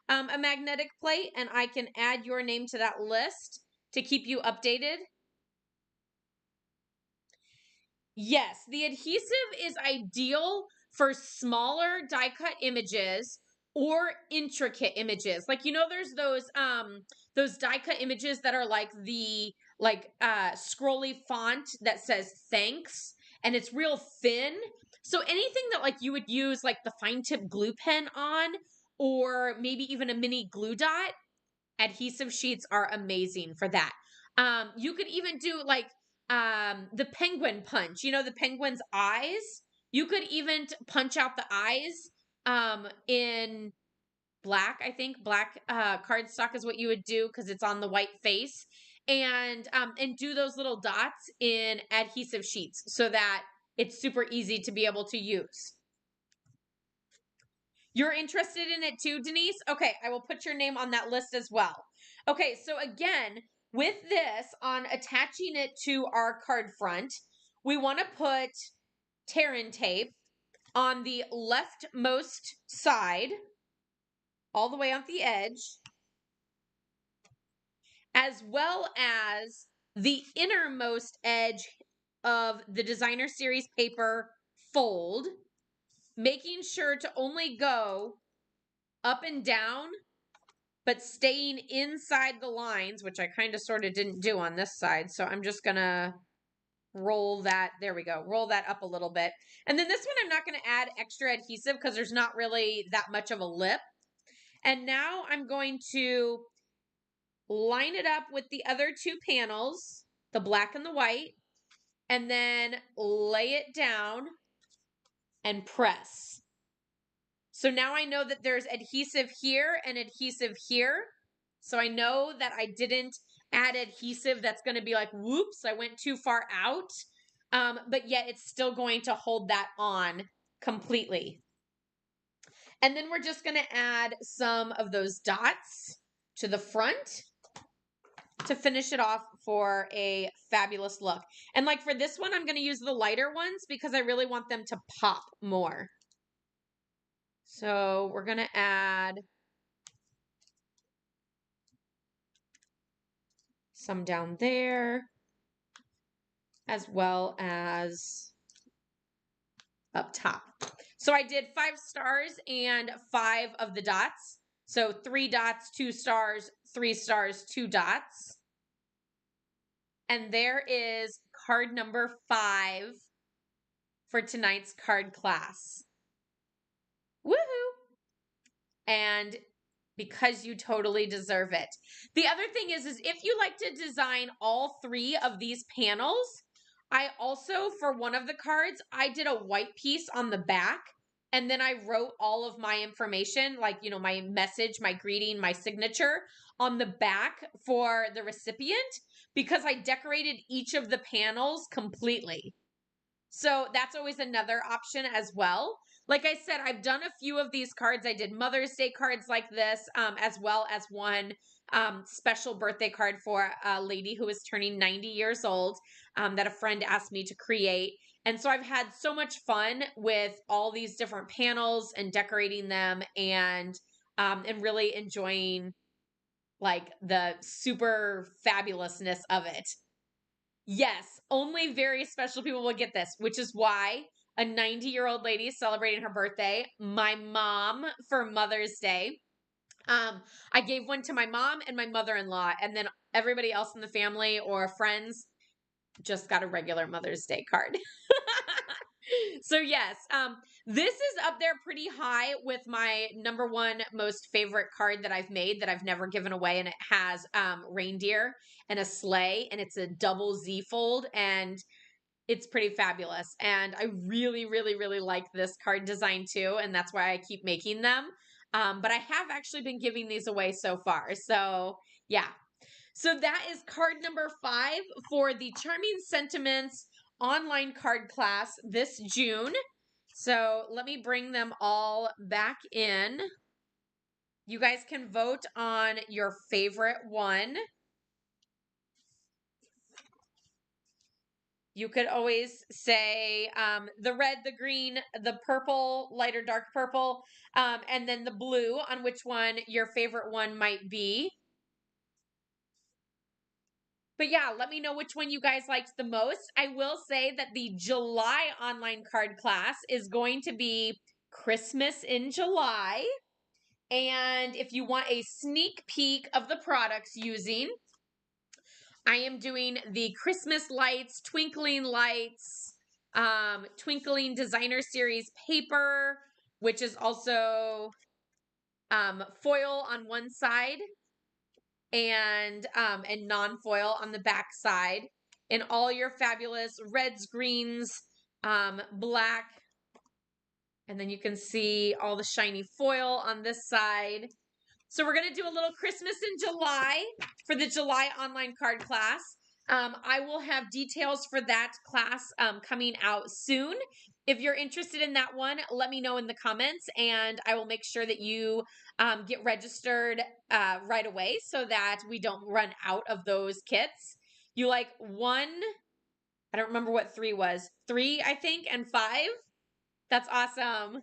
a magnetic plate, and I can add your name to that list to keep you updated. Yes, the adhesive is ideal for smaller die cut images or intricate images. Like, you know, there's those die cut images that are like the scrolly font that says thanks and it's real thin. So anything that like you would use like the fine tip glue pen on, or maybe even a mini glue dot, adhesive sheets are amazing for that. You could even do like the penguin punch, you know, the penguin's eyes. You could even punch out the eyes in black. I think black cardstock is what you would do because it's on the white face, and do those little dots in adhesive sheets so that it's super easy to be able to use. You're interested in it too, Denise? Okay, I will put your name on that list as well. Okay, so again, with this, on attaching it to our card front, we want to put tear-in tape on the leftmost side, all the way on the edge, as well as the innermost edge of the designer series paper fold, making sure to only go up and down, but staying inside the lines, which I kind of sort of didn't do on this side. So I'm just gonna roll that. There we go. Roll that up a little bit. And then this one, I'm not going to add extra adhesive because there's not really that much of a lip. And now I'm going to line it up with the other two panels, the black and the white, and then lay it down and press. So now I know that there's adhesive here and adhesive here. So I know that I didn't add adhesive that's going to be like, whoops, I went too far out. But yet it's still going to hold that on completely. And then we're just going to add some of those dots to the front to finish it off for a fabulous look. And like for this one, I'm going to use the lighter ones because I really want them to pop more. So we're going to add some down there, as well as up top. So I did 5 stars and 5 of the dots. So 3 dots, 2 stars, 3 stars, 2 dots. And there is card number 5 for tonight's card class. Woohoo! And because you totally deserve it. The other thing is if you like to design all 3 of these panels, I also, for one of the cards, I did a white piece on the back, and then I wrote all of my information, like, you know, my message, my greeting, my signature on the back for the recipient, because I decorated each of the panels completely. So that's always another option as well. Like I said, I've done a few of these cards. I did Mother's Day cards like this, as well as one special birthday card for a lady who is turning 90 years old that a friend asked me to create. And so I've had so much fun with all these different panels and decorating them, and really enjoying like the super fabulousness of it. Yes, only very special people will get this, which is why a 90-year-old lady is celebrating her birthday, my mom, for Mother's Day. I gave one to my mom and my mother-in-law, and then everybody else in the family or friends just got a regular Mother's Day card. So yes, this is up there pretty high with my number 1 most favorite card that I've made that I've never given away, and it has reindeer and a sleigh, and it's a double Z fold, and it's pretty fabulous. And I really, really, really like this card design too, and that's why I keep making them. But I have actually been giving these away so far. So yeah. So that is card number 5 for the Charming Sentiments online card class this June. So let me bring them all back in. You guys can vote on your favorite one. You could always say the red, the green, the purple, light or dark purple, and then the blue on which one your favorite one might be. But yeah, let me know which one you guys liked the most. I will say that the July online card class is going to be Christmas in July. And if you want a sneak peek of the products using, I am doing the Christmas lights, twinkling designer series paper, which is also foil on one side and non-foil on the back side, and all your fabulous reds, greens, black, and then you can see all the shiny foil on this side. So we're going to do a little Christmas in July for the July online card class. I will have details for that class coming out soon. If you're interested in that one, let me know in the comments, and I will make sure that you get registered right away so that we don't run out of those kits. You like one, I don't remember what three was. Three, I think, and five. That's awesome.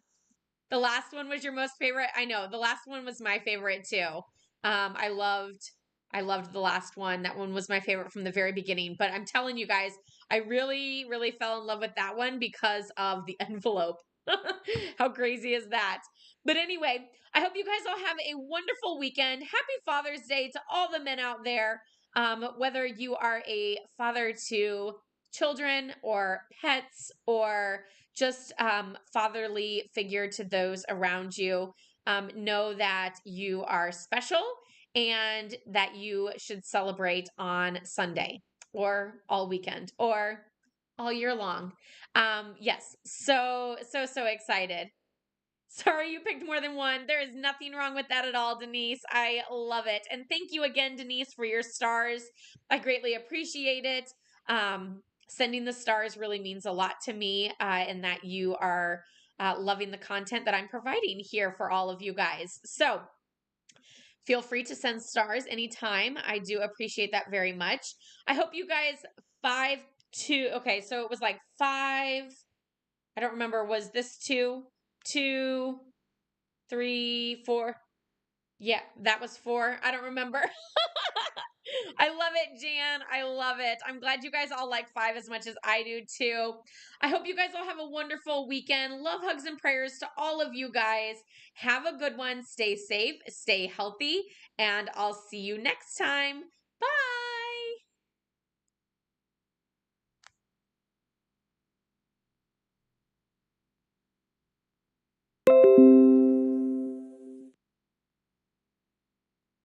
The last one was your most favorite. I know the last one was my favorite too. I loved the last one. That one was my favorite from the very beginning. But I'm telling you guys, I really, really fell in love with that one because of the envelope. How crazy is that? But anyway, I hope you guys all have a wonderful weekend. Happy Father's Day to all the men out there. Whether you are a father to children or pets or just fatherly figure to those around you, know that you are special and that you should celebrate on Sunday or all weekend or all year long. Yes, so excited. Sorry you picked more than one. There is nothing wrong with that at all, Denise. I love it. And thank you again, Denise, for your stars. I greatly appreciate it. Sending the stars really means a lot to me, and that you are loving the content that I'm providing here for all of you guys. So feel free to send stars anytime. I do appreciate that very much. I hope you guys okay, so it was like 5. I don't remember. Was this 2, 2, 3, 4? Yeah, that was 4. I don't remember. I love it, Jan. I love it. I'm glad you guys all like 5 as much as I do too. I hope you guys all have a wonderful weekend. Love, hugs, and prayers to all of you guys. Have a good one. Stay safe, stay healthy, and I'll see you next time.